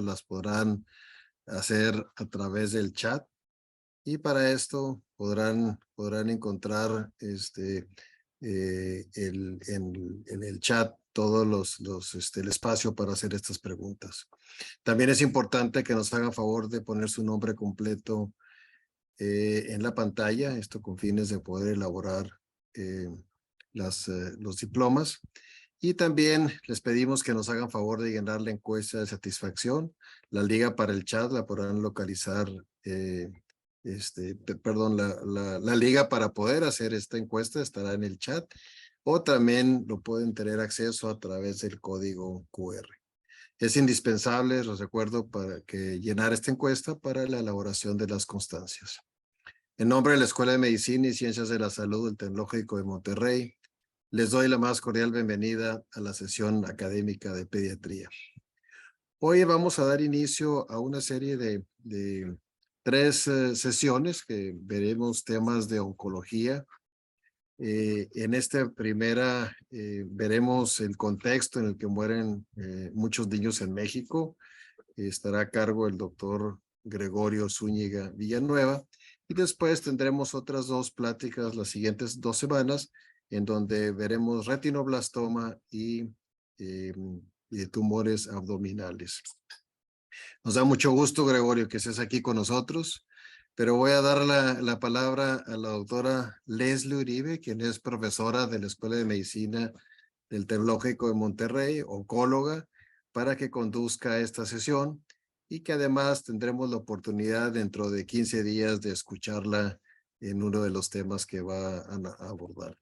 preguntas las podrán hacer a través del chat. Y para esto podrán encontrar en el chat todos el espacio para hacer estas preguntas. También es importante que nos hagan favor de poner su nombre completo en la pantalla, esto con fines de poder elaborar los diplomas. Y también les pedimos que nos hagan favor de llenar la encuesta de satisfacción. La liga para el chat la podrán localizar, la liga para poder hacer esta encuesta estará en el chat, o también lo pueden tener acceso a través del código QR. Es indispensable, les recuerdo, para que llenar esta encuesta para la elaboración de las constancias. En nombre de la Escuela de Medicina y Ciencias de la Salud del Tecnológico de Monterrey, les doy la más cordial bienvenida a la sesión académica de pediatría. Hoy vamos a dar inicio a una serie de 3 sesiones que veremos temas de oncología. En esta primera veremos el contexto en el que mueren muchos niños en México. Estará a cargo el doctor Gregorio Zúñiga Villanueva. Y después tendremos otras 2 pláticas las siguientes 2 semanas, en donde veremos retinoblastoma y tumores abdominales. Nos da mucho gusto, Gregorio, que estés aquí con nosotros, pero voy a dar la palabra a la doctora Leslie Uribe, quien es profesora de la Escuela de Medicina del Tecnológico de Monterrey, oncóloga, para que conduzca esta sesión y que además tendremos la oportunidad dentro de 15 días de escucharla en uno de los temas que va a abordar.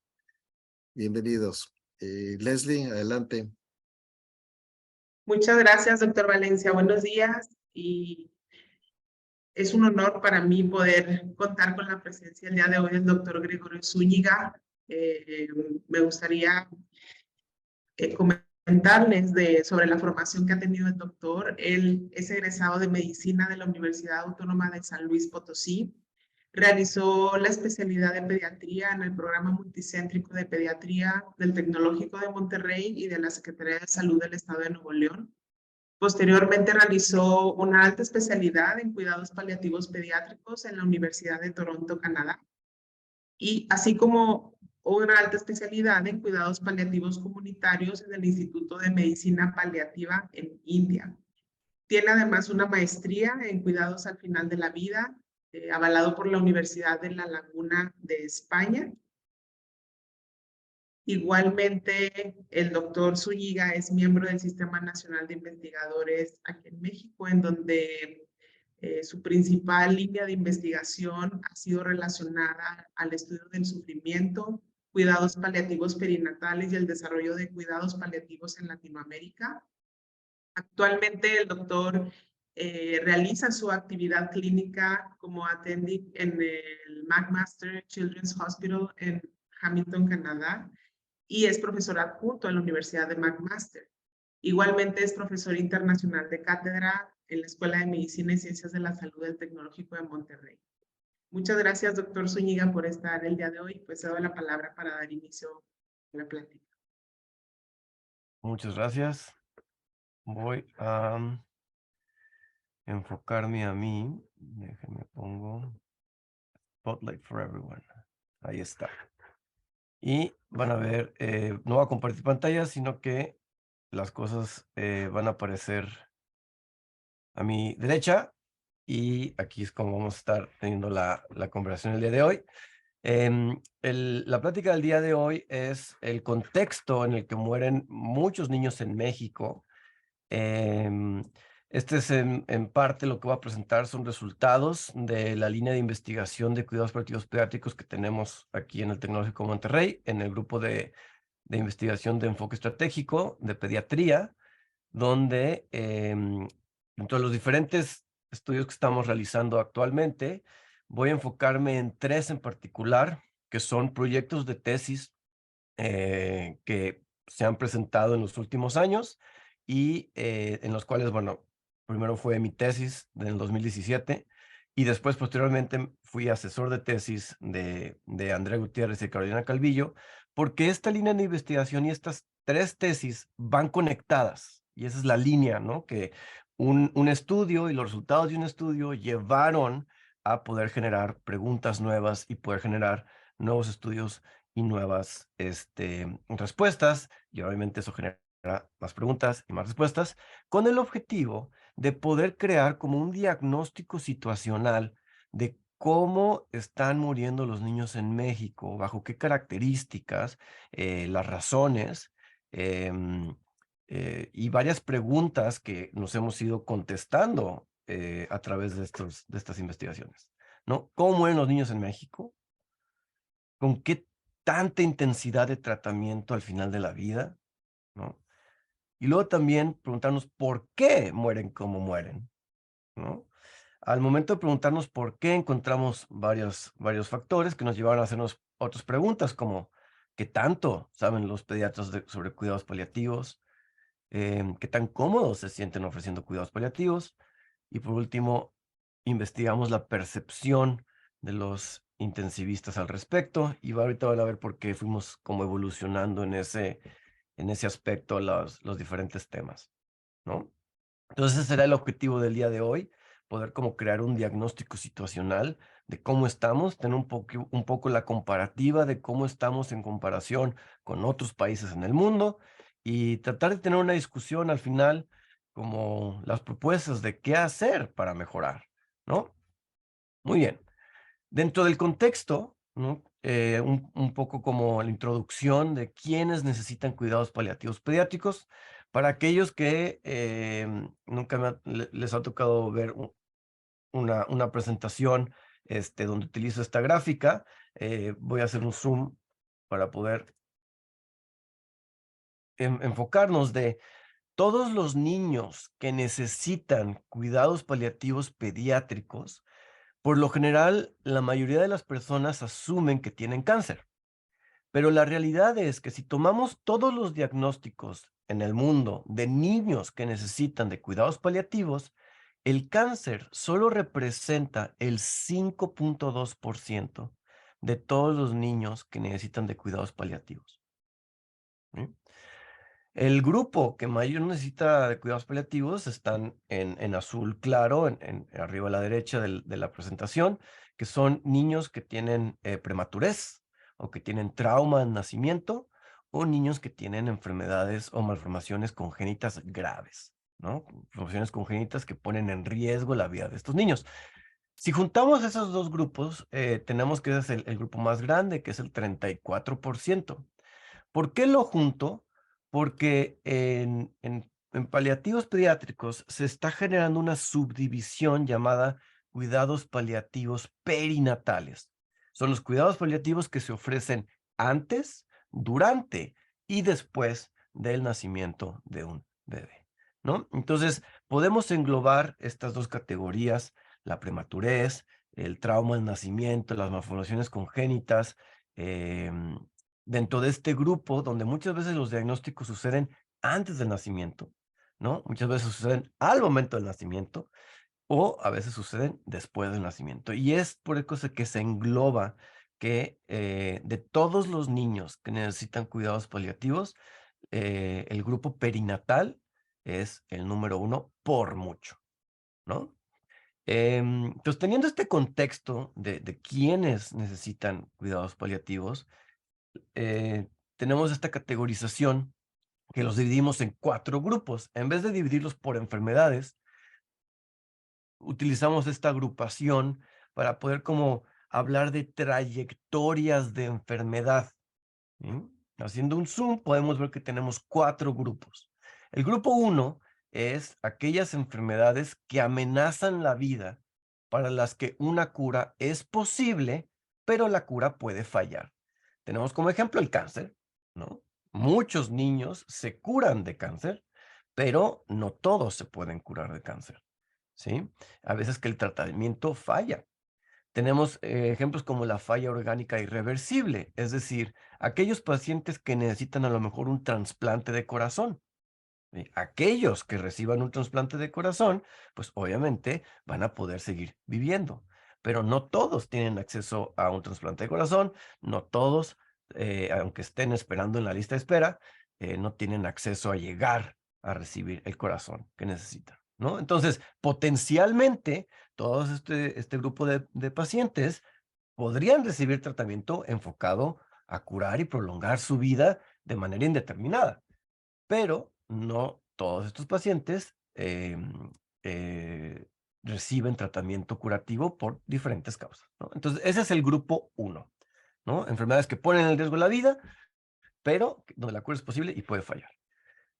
Bienvenidos. Leslie, adelante. Muchas gracias, doctor Valencia. Buenos días. Y es un honor para mí poder contar con la presencia el día de hoy del doctor Gregorio Zúñiga. Me gustaría comentarles sobre la formación que ha tenido el doctor. Él es egresado de Medicina de la Universidad Autónoma de San Luis Potosí. Realizó la especialidad de pediatría en el programa multicéntrico de pediatría del Tecnológico de Monterrey y de la Secretaría de Salud del Estado de Nuevo León. Posteriormente realizó una alta especialidad en cuidados paliativos pediátricos en la Universidad de Toronto, Canadá, y así como una alta especialidad en cuidados paliativos comunitarios en el Instituto de Medicina Paliativa en India. Tiene además una maestría en cuidados al final de la vida, avalado por la Universidad de La Laguna de España. Igualmente, el doctor Zúñiga es miembro del Sistema Nacional de Investigadores aquí en México, en donde su principal línea de investigación ha sido relacionada al estudio del sufrimiento, cuidados paliativos perinatales y el desarrollo de cuidados paliativos en Latinoamérica. Actualmente el doctor realiza su actividad clínica como attending en el McMaster Children's Hospital en Hamilton, Canadá, y es profesor adjunto en la Universidad de McMaster. Igualmente es profesor internacional de cátedra en la Escuela de Medicina y Ciencias de la Salud del Tecnológico de Monterrey. Muchas gracias, doctor Zúñiga, por estar el día de hoy. Pues cedo la palabra para dar inicio a la plática. Muchas gracias. Voy a enfocarme a mí. Déjenme pongo Spotlight for Everyone. Ahí está. Y van a ver, no voy a compartir pantalla, sino que las cosas van a aparecer a mi derecha. Y aquí es como vamos a estar teniendo la conversación el día de hoy. La plática del día de hoy es el contexto en el que mueren muchos niños en México. Este es en parte lo que voy a presentar son resultados de la línea de investigación de cuidados paliativos pediátricos que tenemos aquí en el Tecnológico de Monterrey, en el grupo de investigación de enfoque estratégico de pediatría, donde entre los diferentes estudios que estamos realizando actualmente, voy a enfocarme en 3 en particular, que son proyectos de tesis que se han presentado en los últimos años y en los cuales, bueno, primero fue mi tesis del 2017 y después posteriormente fui asesor de tesis de Andrea Gutiérrez y Carolina Calvillo, porque esta línea de investigación y estas 3 tesis van conectadas y esa es la línea, ¿no? Que un estudio y los resultados de un estudio llevaron a poder generar preguntas nuevas y poder generar nuevos estudios y nuevas respuestas, y obviamente eso genera más preguntas y más respuestas, con el objetivo de poder crear como un diagnóstico situacional de cómo están muriendo los niños en México, bajo qué características, las razones, y varias preguntas que nos hemos ido contestando a través de estas investigaciones, ¿no? ¿Cómo mueren los niños en México? ¿Con qué tanta intensidad de tratamiento al final de la vida? ¿No? Y luego también preguntarnos por qué mueren como mueren, ¿no? Al momento de preguntarnos por qué, encontramos varios factores que nos llevaron a hacernos otras preguntas, como ¿qué tanto saben los pediatras sobre cuidados paliativos? ¿Qué tan cómodos se sienten ofreciendo cuidados paliativos? Y por último, investigamos la percepción de los intensivistas al respecto, y ahorita van a ver por qué fuimos como evolucionando en ese aspecto los diferentes temas, ¿no? Entonces, ese será el objetivo del día de hoy, poder como crear un diagnóstico situacional de cómo estamos, tener un poco la comparativa de cómo estamos en comparación con otros países en el mundo y tratar de tener una discusión al final como las propuestas de qué hacer para mejorar, ¿no? Muy bien. Dentro del contexto, ¿no? Un poco como la introducción de quiénes necesitan cuidados paliativos pediátricos. Para aquellos que nunca les ha tocado ver una presentación donde utilizo esta gráfica, voy a hacer un zoom para poder enfocarnos de todos los niños que necesitan cuidados paliativos pediátricos. Por lo general, la mayoría de las personas asumen que tienen cáncer, pero la realidad es que si tomamos todos los diagnósticos en el mundo de niños que necesitan de cuidados paliativos, el cáncer solo representa el 5.2% de todos los niños que necesitan de cuidados paliativos. ¿Sí? El grupo que mayor necesita de cuidados paliativos están en azul claro, arriba a la derecha de la presentación, que son niños que tienen prematurez o que tienen trauma en nacimiento o niños que tienen enfermedades o malformaciones congénitas graves, ¿no? Malformaciones congénitas que ponen en riesgo la vida de estos niños. Si juntamos esos dos grupos, tenemos que es el grupo más grande, que es el 34%. ¿Por qué lo junto? Porque en paliativos pediátricos se está generando una subdivisión llamada cuidados paliativos perinatales. Son los cuidados paliativos que se ofrecen antes, durante y después del nacimiento de un bebé, ¿no? Entonces, podemos englobar estas dos categorías, la prematurez, el trauma al nacimiento, las malformaciones congénitas, dentro de este grupo donde muchas veces los diagnósticos suceden antes del nacimiento, ¿no? Muchas veces suceden al momento del nacimiento o a veces suceden después del nacimiento. Y es por eso que se engloba que de todos los niños que necesitan cuidados paliativos, el grupo perinatal es el número 1 por mucho, ¿no? Entonces, teniendo este contexto de quiénes necesitan cuidados paliativos, tenemos esta categorización que los dividimos en 4 grupos. En vez de dividirlos por enfermedades, utilizamos esta agrupación para poder como hablar de trayectorias de enfermedad, ¿sí? Haciendo un zoom, podemos ver que tenemos 4 grupos. El grupo 1 es aquellas enfermedades que amenazan la vida, para las que una cura es posible, pero la cura puede fallar. Tenemos como ejemplo el cáncer, ¿no? Muchos niños se curan de cáncer, pero no todos se pueden curar de cáncer, ¿sí? A veces que el tratamiento falla. Tenemos ejemplos como la falla orgánica irreversible, es decir, aquellos pacientes que necesitan a lo mejor un trasplante de corazón. ¿Sí? Aquellos que reciban un trasplante de corazón, pues obviamente van a poder seguir viviendo, pero no todos tienen acceso a un trasplante de corazón, no todos, aunque estén esperando en la lista de espera, no tienen acceso a llegar a recibir el corazón que necesitan, ¿no? Entonces, potencialmente, todo este grupo de pacientes podrían recibir tratamiento enfocado a curar y prolongar su vida de manera indeterminada, pero no todos estos pacientes reciben tratamiento curativo por diferentes causas, ¿no? Entonces, ese es el grupo 1, ¿no? Enfermedades que ponen en riesgo la vida, pero donde la cura es posible y puede fallar.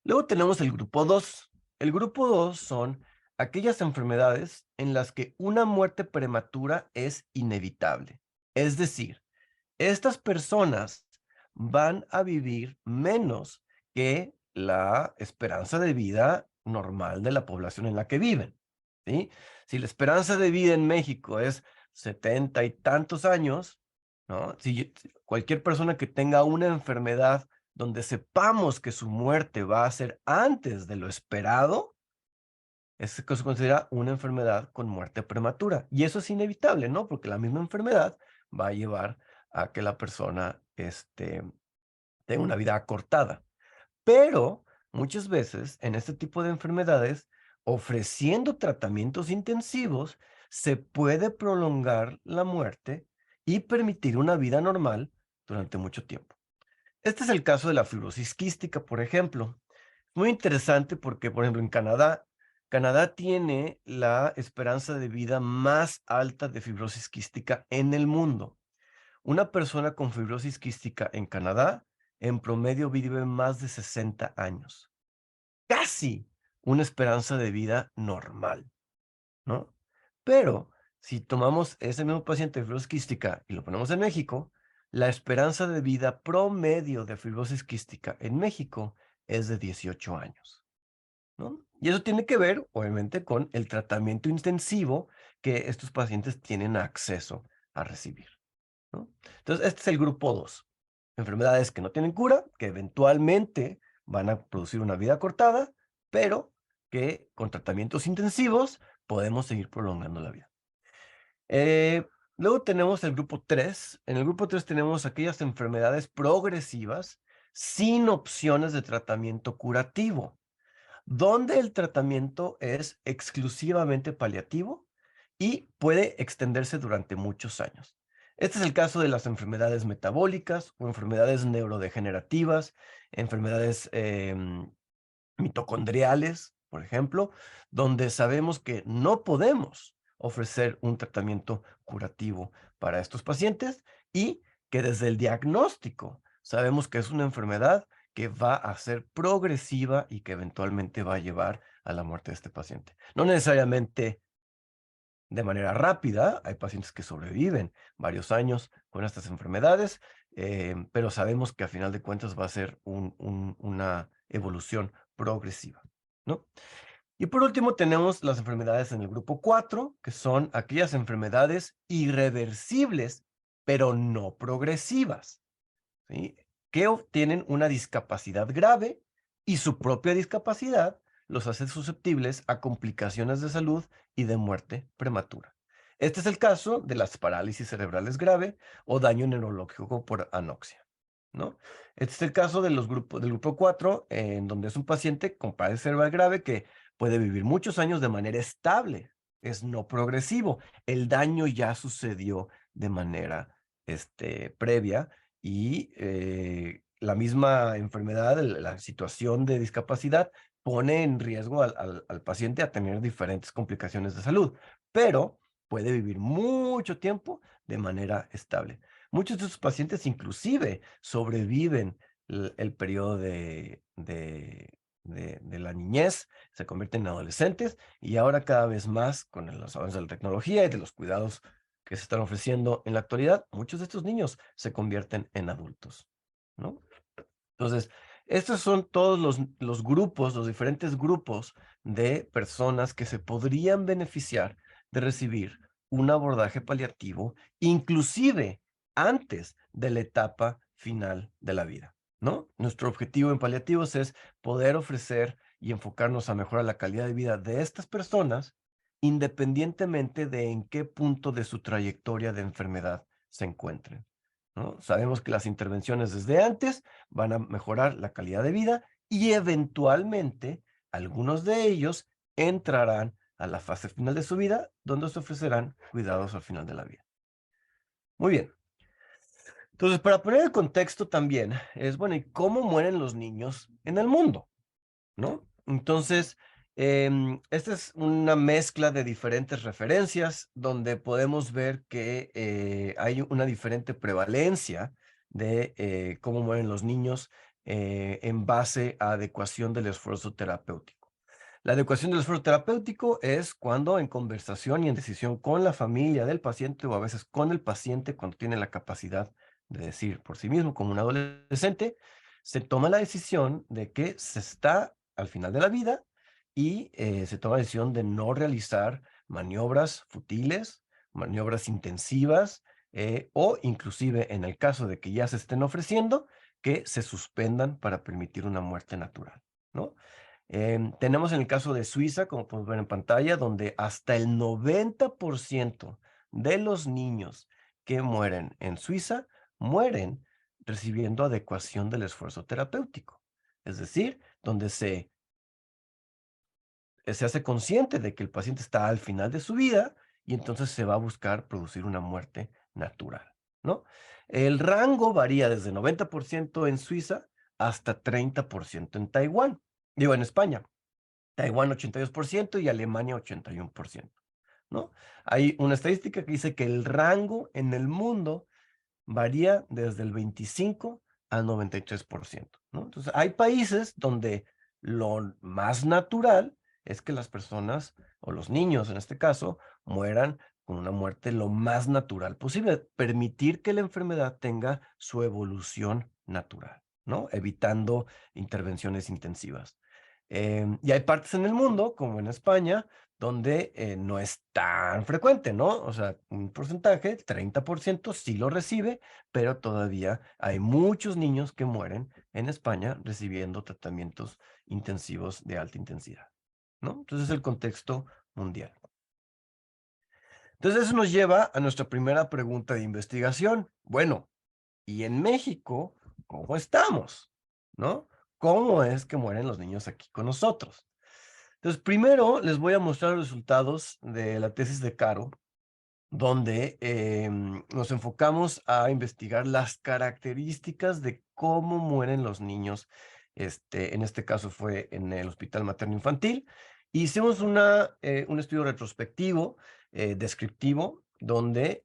Luego tenemos el grupo 2. El grupo 2 son aquellas enfermedades en las que una muerte prematura es inevitable. Es decir, estas personas van a vivir menos que la esperanza de vida normal de la población en la que viven, ¿sí? Si la esperanza de vida en México es 70 y tantos años, ¿no? Si cualquier persona que tenga una enfermedad donde sepamos que su muerte va a ser antes de lo esperado, es que se considera una enfermedad con muerte prematura. Y eso es inevitable, ¿no? Porque la misma enfermedad va a llevar a que la persona tenga una vida acortada. Pero muchas veces en este tipo de enfermedades, ofreciendo tratamientos intensivos, se puede prolongar la muerte y permitir una vida normal durante mucho tiempo. Este es el caso de la fibrosis quística, por ejemplo. Muy interesante porque, por ejemplo, en Canadá tiene la esperanza de vida más alta de fibrosis quística en el mundo. Una persona con fibrosis quística en Canadá, en promedio, vive más de 60 años. Casi una esperanza de vida normal, ¿no? Pero si tomamos ese mismo paciente de fibrosis quística y lo ponemos en México, la esperanza de vida promedio de fibrosis quística en México es de 18 años, ¿no? Y eso tiene que ver, obviamente, con el tratamiento intensivo que estos pacientes tienen acceso a recibir, ¿no? Entonces, este es el grupo 2. Enfermedades que no tienen cura, que eventualmente van a producir una vida cortada, pero que con tratamientos intensivos podemos seguir prolongando la vida. Luego tenemos el grupo 3. En el grupo 3 tenemos aquellas enfermedades progresivas sin opciones de tratamiento curativo, donde el tratamiento es exclusivamente paliativo y puede extenderse durante muchos años. Este es el caso de las enfermedades metabólicas o enfermedades neurodegenerativas, enfermedades mitocondriales, por ejemplo, donde sabemos que no podemos ofrecer un tratamiento curativo para estos pacientes y que desde el diagnóstico sabemos que es una enfermedad que va a ser progresiva y que eventualmente va a llevar a la muerte de este paciente. No necesariamente de manera rápida, hay pacientes que sobreviven varios años con estas enfermedades, pero sabemos que a final de cuentas va a ser una evolución progresiva, ¿no? Y por último tenemos las enfermedades en el grupo 4, que son aquellas enfermedades irreversibles, pero no progresivas, ¿sí? Que obtienen una discapacidad grave y su propia discapacidad los hace susceptibles a complicaciones de salud y de muerte prematura. Este es el caso de las parálisis cerebrales grave o daño neurológico por anoxia, ¿no? Este es el caso de del grupo 4, en donde es un paciente con parálisis cerebral grave que puede vivir muchos años de manera estable, es no progresivo. El daño ya sucedió de manera previa y la misma enfermedad, la situación de discapacidad, pone en riesgo al paciente a tener diferentes complicaciones de salud, pero puede vivir mucho tiempo de manera estable. Muchos de estos pacientes inclusive sobreviven el periodo de la niñez, se convierten en adolescentes y ahora cada vez más con los avances de la tecnología y de los cuidados que se están ofreciendo en la actualidad, muchos de estos niños se convierten en adultos, ¿no? Entonces, estos son todos los grupos, los diferentes grupos de personas que se podrían beneficiar de recibir un abordaje paliativo, inclusive antes de la etapa final de la vida, ¿no? Nuestro objetivo en paliativos es poder ofrecer y enfocarnos a mejorar la calidad de vida de estas personas, independientemente de en qué punto de su trayectoria de enfermedad se encuentren, ¿no? Sabemos que las intervenciones desde antes van a mejorar la calidad de vida y eventualmente algunos de ellos entrarán a la fase final de su vida, donde se ofrecerán cuidados al final de la vida. Muy bien. Entonces, para poner el contexto también, es, bueno, ¿y cómo mueren los niños en el mundo? ¿No? Entonces, esta es una mezcla de diferentes referencias donde podemos ver que hay una diferente prevalencia de cómo mueren los niños en base a adecuación del esfuerzo terapéutico. La adecuación del esfuerzo terapéutico es cuando en conversación y en decisión con la familia del paciente o a veces con el paciente cuando tiene la capacidad de decir por sí mismo como un adolescente, se toma la decisión de que se está al final de la vida y se toma la decisión de no realizar maniobras futiles, maniobras intensivas o inclusive en el caso de que ya se estén ofreciendo, que se suspendan para permitir una muerte natural, ¿no? Tenemos en el caso de Suiza, como podemos ver en pantalla, donde hasta el 90% de los niños que mueren en Suiza mueren recibiendo adecuación del esfuerzo terapéutico. Es decir, donde se hace consciente de que el paciente está al final de su vida y entonces se va a buscar producir una muerte natural, ¿no? El rango varía desde 90% en Suiza hasta 30% en Taiwán. Digo, en España. Taiwán 82% y Alemania 81%, ¿no? Hay una estadística que dice que el rango en el mundo varía desde el 25 al 93%, ¿no? Entonces, hay países donde lo más natural es que las personas, o los niños en este caso, mueran con una muerte lo más natural posible, permitir que la enfermedad tenga su evolución natural, ¿no? Evitando intervenciones intensivas. Y hay partes en el mundo, como en España, donde no es tan frecuente, ¿no? O sea, un porcentaje, 30% sí lo recibe, pero todavía hay muchos niños que mueren en España recibiendo tratamientos intensivos de alta intensidad, ¿no? Entonces, el contexto mundial. Entonces, eso nos lleva a nuestra primera pregunta de investigación. Bueno, ¿y en México cómo estamos? ¿No? ¿Cómo es que mueren los niños aquí con nosotros? Entonces, primero les voy a mostrar los resultados de la tesis de Caro, donde nos enfocamos a investigar las características de cómo mueren los niños. En este caso fue en el Hospital Materno Infantil. Hicimos un estudio retrospectivo, descriptivo, donde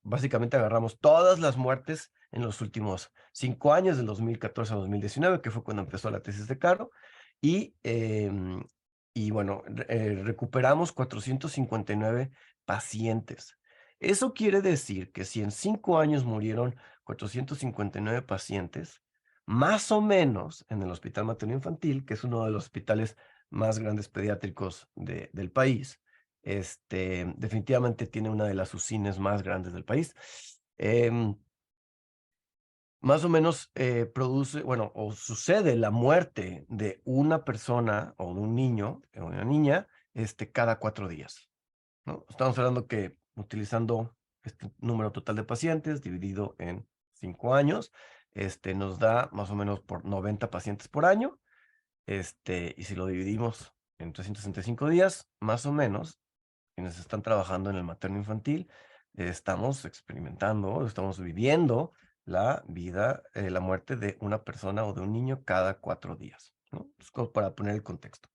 básicamente agarramos todas las muertes en los últimos 5 años, del 2014 a 2019, que fue cuando empezó la tesis de Caro, y, bueno, recuperamos 459 pacientes. Eso quiere decir que si en 5 años murieron 459 pacientes, más o menos en el Hospital Materno Infantil, que es uno de los hospitales más grandes pediátricos del país, definitivamente tiene una de las UCINes más grandes del país. Más o menos produce, bueno, o sucede la muerte de una persona o de un niño o una niña cada 4 días, ¿no? Estamos hablando que utilizando este número total de pacientes dividido en 5 años, nos da más o menos por 90 pacientes por año, y si lo dividimos en 365 días, más o menos, quienes están trabajando en el materno infantil, estamos experimentando, estamos viviendo la vida, la muerte de una persona o de un niño cada 4 días, ¿no? Es como para poner el contexto.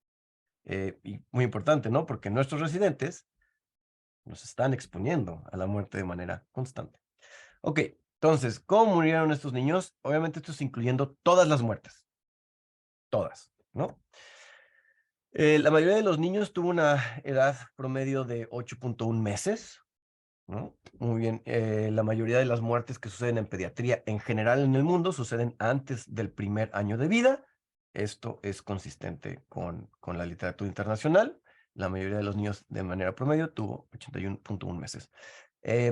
Y muy importante, ¿no? Porque nuestros residentes nos están exponiendo a la muerte de manera constante. Ok, entonces, ¿cómo murieron estos niños? Obviamente esto es incluyendo todas las muertes. Todas, ¿no? La mayoría de los niños tuvo una edad promedio de 8.1 meses, ¿no? Muy bien, la mayoría de las muertes que suceden en pediatría en general en el mundo suceden antes del primer año de vida. Esto es consistente con la literatura internacional. La mayoría de los niños de manera promedio tuvo 81.1 meses.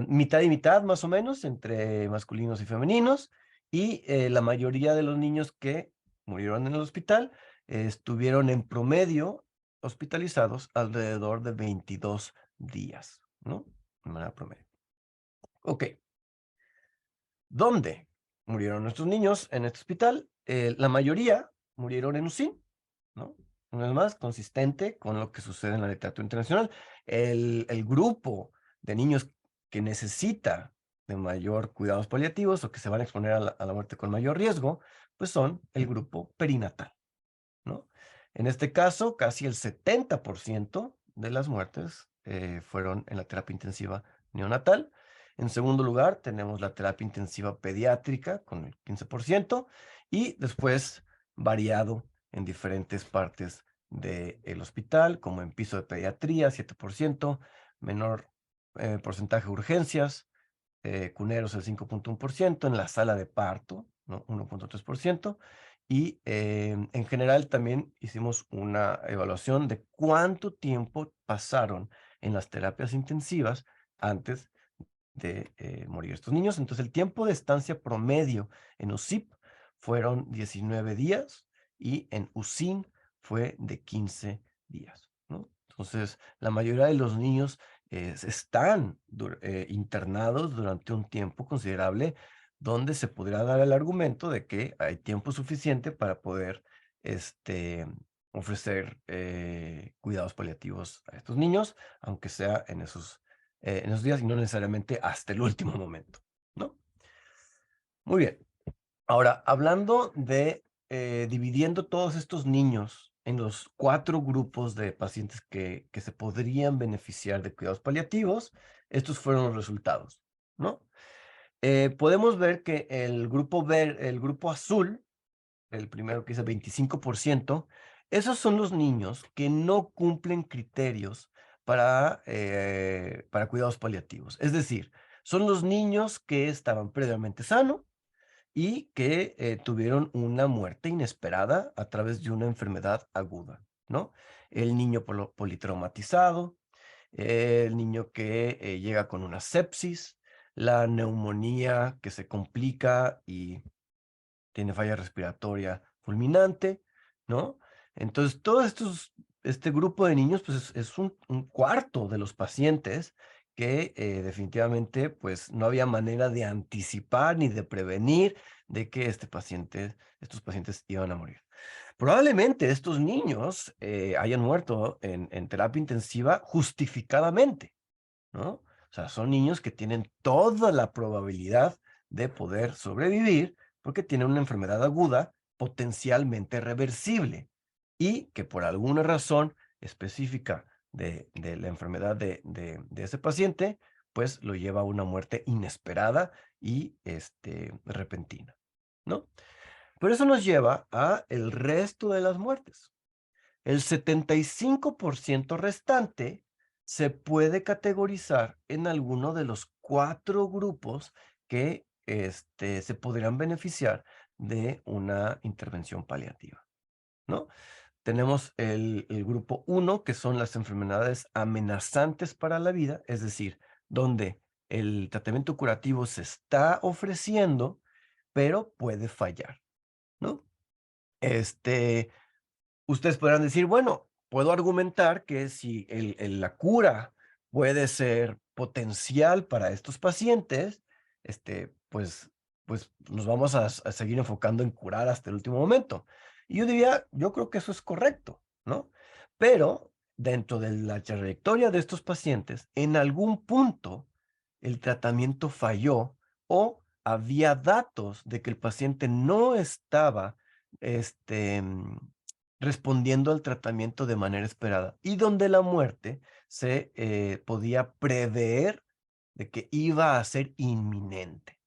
Mitad y mitad más o menos entre masculinos y femeninos. Y la mayoría de los niños que murieron en el hospital estuvieron en promedio hospitalizados alrededor de 22 días, ¿no? De manera promedio. Ok. ¿Dónde murieron nuestros niños en este hospital? La mayoría murieron en UCIN, ¿no? una vez más, consistente con lo que sucede en la literatura internacional. El grupo de niños que necesita de mayor cuidados paliativos o que se van a exponer a la muerte con mayor riesgo, pues son el grupo perinatal, ¿no? En este caso, casi el 70% de las muertes fueron en la terapia intensiva neonatal. En segundo lugar, tenemos la terapia intensiva pediátrica con el 15% y después variado en diferentes partes del hospital, como en piso de pediatría, 7%, menor porcentaje de urgencias, cuneros el 5.1%, en la sala de parto, ¿no? 1.3%, y en general también hicimos una evaluación de cuánto tiempo pasaron en las terapias intensivas antes de morir estos niños. Entonces, el tiempo de estancia promedio en UCIP fueron 19 días y en UCIN fue de 15 días, ¿no? Entonces, la mayoría de los niños están internados durante un tiempo considerable donde se podría dar el argumento de que hay tiempo suficiente para poder ofrecer cuidados paliativos a estos niños, aunque sea en esos días y no necesariamente hasta el último momento, ¿no? Muy bien. Ahora, hablando de dividiendo todos estos niños en los 4 grupos de pacientes que se podrían beneficiar de cuidados paliativos, estos fueron los resultados, ¿no? Podemos ver que el grupo azul, el primero que dice 25%, esos son los niños que no cumplen criterios para cuidados paliativos. Es decir, son los niños que estaban previamente sanos y que tuvieron una muerte inesperada a través de una enfermedad aguda, ¿no? El niño politraumatizado, el niño que llega con una sepsis, la neumonía que se complica y tiene falla respiratoria fulminante, ¿no? Entonces, este grupo de niños, pues es un cuarto de los pacientes que definitivamente, pues no había manera de anticipar ni de prevenir de que estos pacientes iban a morir. Probablemente estos niños hayan muerto en terapia intensiva justificadamente, ¿no? O sea, son niños que tienen toda la probabilidad de poder sobrevivir porque tienen una enfermedad aguda potencialmente reversible y que por alguna razón específica de la enfermedad de ese paciente, pues lo lleva a una muerte inesperada y repentina, ¿no? Pero eso nos lleva a el resto de las muertes. El 75% restante se puede categorizar en alguno de los 4 grupos que se podrían beneficiar de una intervención paliativa, ¿no? Tenemos el grupo 1, que son las enfermedades amenazantes para la vida, es decir, donde el tratamiento curativo se está ofreciendo, pero puede fallar, ¿no? Ustedes podrán decir, bueno, puedo argumentar que si la cura puede ser potencial para estos pacientes, pues nos vamos a seguir enfocando en curar hasta el último momento. Y yo creo que eso es correcto, ¿no? Pero dentro de la trayectoria de estos pacientes, en algún punto el tratamiento falló o había datos de que el paciente no estaba, respondiendo al tratamiento de manera esperada y donde la muerte se podía prever de que iba a ser inminente,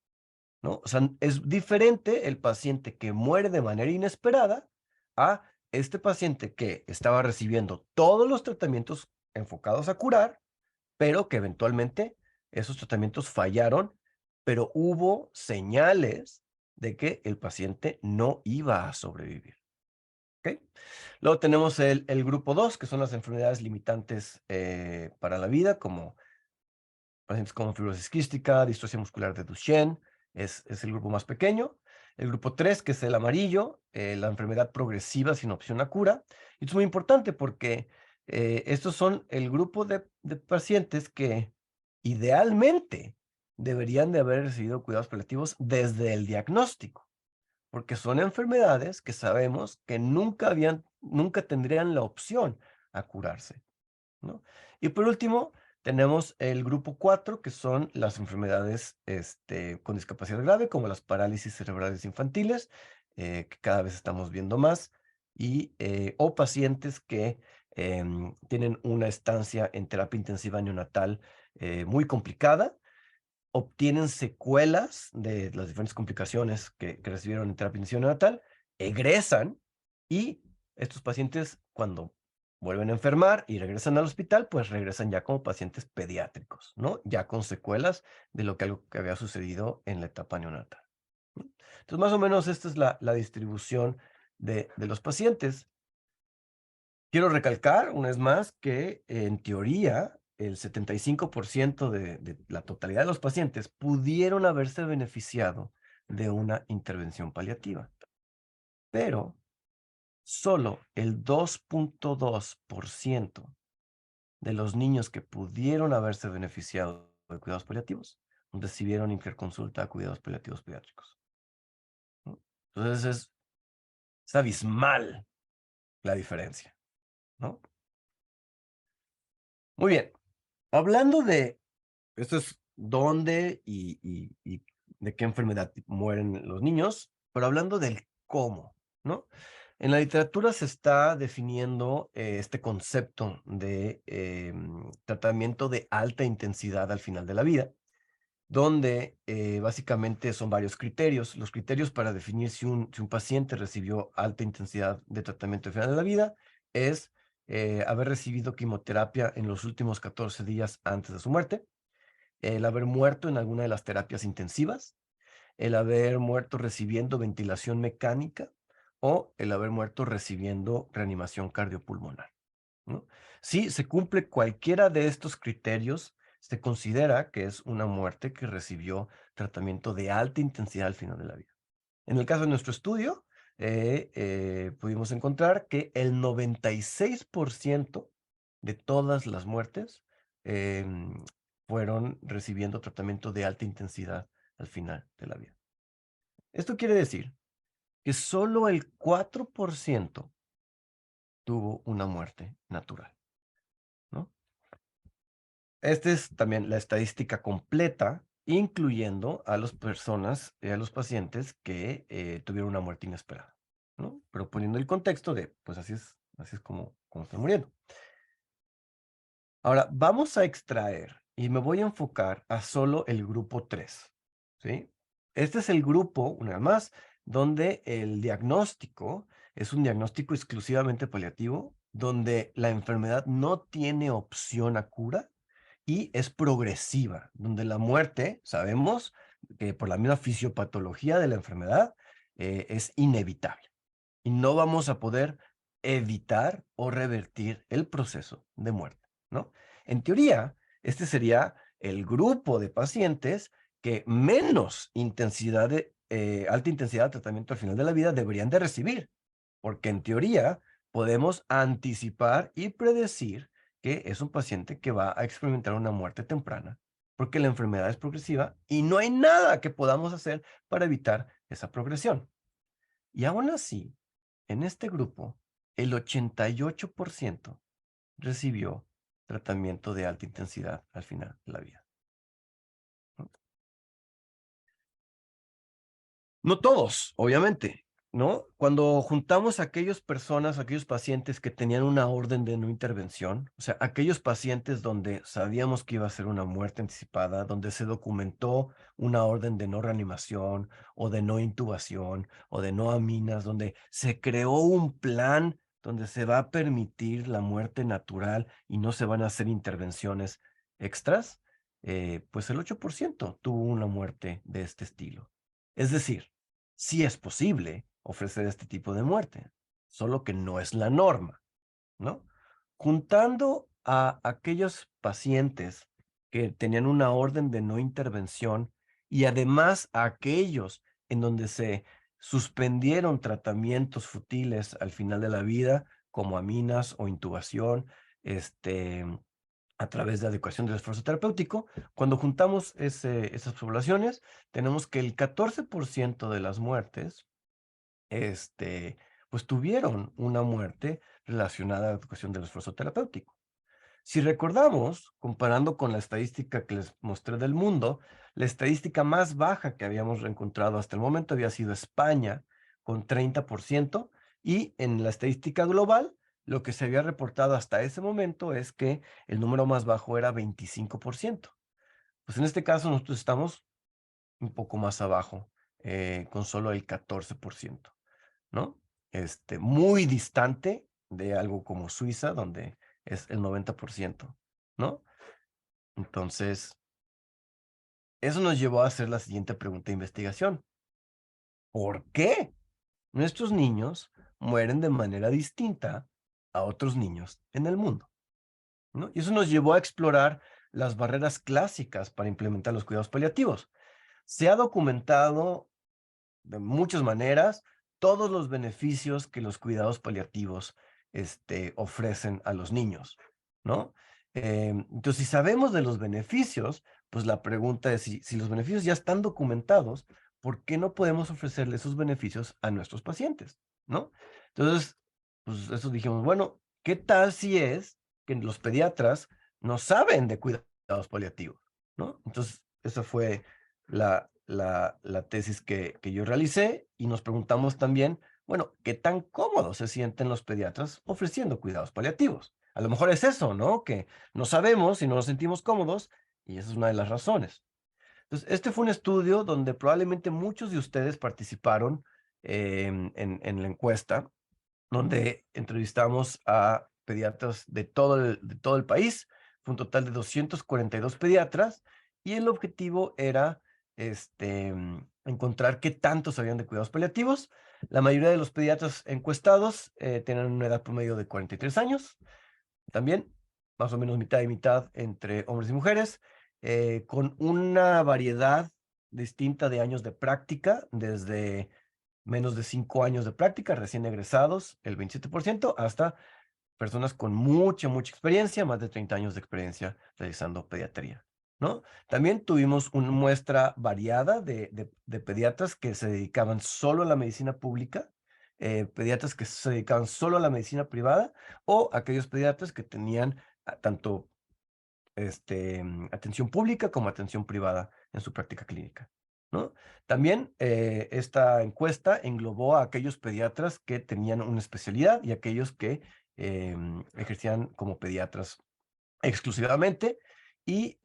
¿no? O sea, es diferente el paciente que muere de manera inesperada a este paciente que estaba recibiendo todos los tratamientos enfocados a curar, pero que eventualmente esos tratamientos fallaron, pero hubo señales de que el paciente no iba a sobrevivir. ¿Okay? Luego tenemos el grupo 2, que son las enfermedades limitantes para la vida, como pacientes con fibrosis quística, distrofia muscular de Duchenne, es el grupo más pequeño. El grupo 3, que es el amarillo, la enfermedad progresiva sin opción a cura. Y es muy importante porque estos son el grupo de pacientes que idealmente deberían de haber recibido cuidados paliativos desde el diagnóstico. porque son enfermedades que sabemos que nunca tendrían la opción a curarse, ¿no? Y por último, tenemos el grupo 4, que son las enfermedades con discapacidad grave, como las parálisis cerebrales infantiles, que cada vez estamos viendo más, o pacientes que tienen una estancia en terapia intensiva neonatal muy complicada, obtienen secuelas de las diferentes complicaciones que recibieron en terapia intensiva neonatal, egresan, y estos pacientes, cuando vuelven a enfermar y regresan al hospital, pues regresan ya como pacientes pediátricos, ¿no? Ya con secuelas de algo que había sucedido en la etapa neonatal, ¿no? Entonces, más o menos esta es la distribución de los pacientes. Quiero recalcar una vez más que en teoría el 75% de la totalidad de los pacientes pudieron haberse beneficiado de una intervención paliativa, pero solo el 2.2% de los niños que pudieron haberse beneficiado de cuidados paliativos recibieron interconsulta a cuidados paliativos pediátricos, ¿no? Entonces es abismal la diferencia, ¿no? Muy bien. Hablando de esto, es dónde y de qué enfermedad mueren los niños, pero hablando del cómo, ¿no? En la literatura se está definiendo este concepto de tratamiento de alta intensidad al final de la vida, donde básicamente son varios criterios. Los criterios para definir si un paciente recibió alta intensidad de tratamiento al final de la vida es haber recibido quimioterapia en los últimos 14 días antes de su muerte, el haber muerto en alguna de las terapias intensivas, el haber muerto recibiendo ventilación mecánica o el haber muerto recibiendo reanimación cardiopulmonar, ¿no? Si se cumple cualquiera de estos criterios, se considera que es una muerte que recibió tratamiento de alta intensidad al final de la vida. En el caso de nuestro estudio, pudimos encontrar que el 96% de todas las muertes fueron recibiendo tratamiento de alta intensidad al final de la vida. Esto quiere decir que solo el 4% tuvo una muerte natural, ¿no? Esta es también la estadística completa, incluyendo a las personas, a los pacientes que tuvieron una muerte inesperada, ¿no? Pero poniendo el contexto de, pues así es como están muriendo. Ahora, vamos a extraer y me voy a enfocar a solo el grupo 3, ¿sí? Este es el grupo, una vez más, donde el diagnóstico es un diagnóstico exclusivamente paliativo, donde la enfermedad no tiene opción a cura y es progresiva, donde la muerte, sabemos que por la misma fisiopatología de la enfermedad, es inevitable y no vamos a poder evitar o revertir el proceso de muerte, ¿no? En teoría, este sería el grupo de pacientes que menos alta intensidad de tratamiento al final de la vida deberían de recibir, porque en teoría podemos anticipar y predecir que es un paciente que va a experimentar una muerte temprana, porque la enfermedad es progresiva y no hay nada que podamos hacer para evitar esa progresión. Y aún así, en este grupo, el 88% recibió tratamiento de alta intensidad al final de la vida, ¿no? No todos, obviamente, ¿no? Cuando juntamos a aquellos pacientes que tenían una orden de no intervención, o sea, aquellos pacientes donde sabíamos que iba a ser una muerte anticipada, donde se documentó una orden de no reanimación o de no intubación o de no aminas, donde se creó un plan donde se va a permitir la muerte natural y no se van a hacer intervenciones extras, pues el 8% tuvo una muerte de este estilo. Es decir, sí es posible ofrecer este tipo de muerte, solo que no es la norma, ¿no? Juntando a aquellos pacientes que tenían una orden de no intervención y además a aquellos en donde se suspendieron tratamientos futiles al final de la vida, como aminas o intubación, a través de adecuación del esfuerzo terapéutico, cuando juntamos esas poblaciones, tenemos que el 14% de las muertes pues tuvieron una muerte relacionada a la educación del esfuerzo terapéutico. Si recordamos, comparando con la estadística que les mostré del mundo, la estadística más baja que habíamos encontrado hasta el momento había sido España, con 30%, y en la estadística global, lo que se había reportado hasta ese momento es que el número más bajo era 25%. Pues en este caso nosotros estamos un poco más abajo, con solo el 14%, ¿no? Muy distante de algo como Suiza, donde es el 90%, ¿no? Entonces, eso nos llevó a hacer la siguiente pregunta de investigación. ¿Por qué nuestros niños mueren de manera distinta a otros niños en el mundo? ¿No? Y eso nos llevó a explorar las barreras clásicas para implementar los cuidados paliativos. Se ha documentado de muchas maneras todos los beneficios que los cuidados paliativos ofrecen a los niños, ¿no? Entonces, si sabemos de los beneficios, pues la pregunta es si los beneficios ya están documentados, ¿por qué no podemos ofrecerle esos beneficios a nuestros pacientes, ¿no? Entonces, pues eso dijimos, bueno, ¿qué tal si es que los pediatras no saben de cuidados paliativos, ¿no? Entonces, esa fue la tesis que yo realicé, y nos preguntamos también, bueno, ¿qué tan cómodos se sienten los pediatras ofreciendo cuidados paliativos? A lo mejor es eso, ¿no? Que no sabemos y no nos sentimos cómodos, y esa es una de las razones. Entonces, este fue un estudio donde probablemente muchos de ustedes participaron en la encuesta, donde entrevistamos a pediatras de todo el país. Fue un total de 242 pediatras, y el objetivo era encontrar qué tanto sabían de cuidados paliativos. La mayoría de los pediatras encuestados tienen una edad promedio de 43 años, también más o menos mitad y mitad entre hombres y mujeres, con una variedad distinta de años de práctica, desde menos de 5 años de práctica, recién egresados, el 27%, hasta personas con mucha experiencia, más de 30 años de experiencia realizando pediatría, ¿no? También tuvimos una muestra variada de pediatras que se dedicaban solo a la medicina pública, pediatras que se dedicaban solo a la medicina privada, o aquellos pediatras que tenían tanto atención pública como atención privada en su práctica clínica, ¿no? También esta encuesta englobó a aquellos pediatras que tenían una especialidad y aquellos que ejercían como pediatras exclusivamente. Y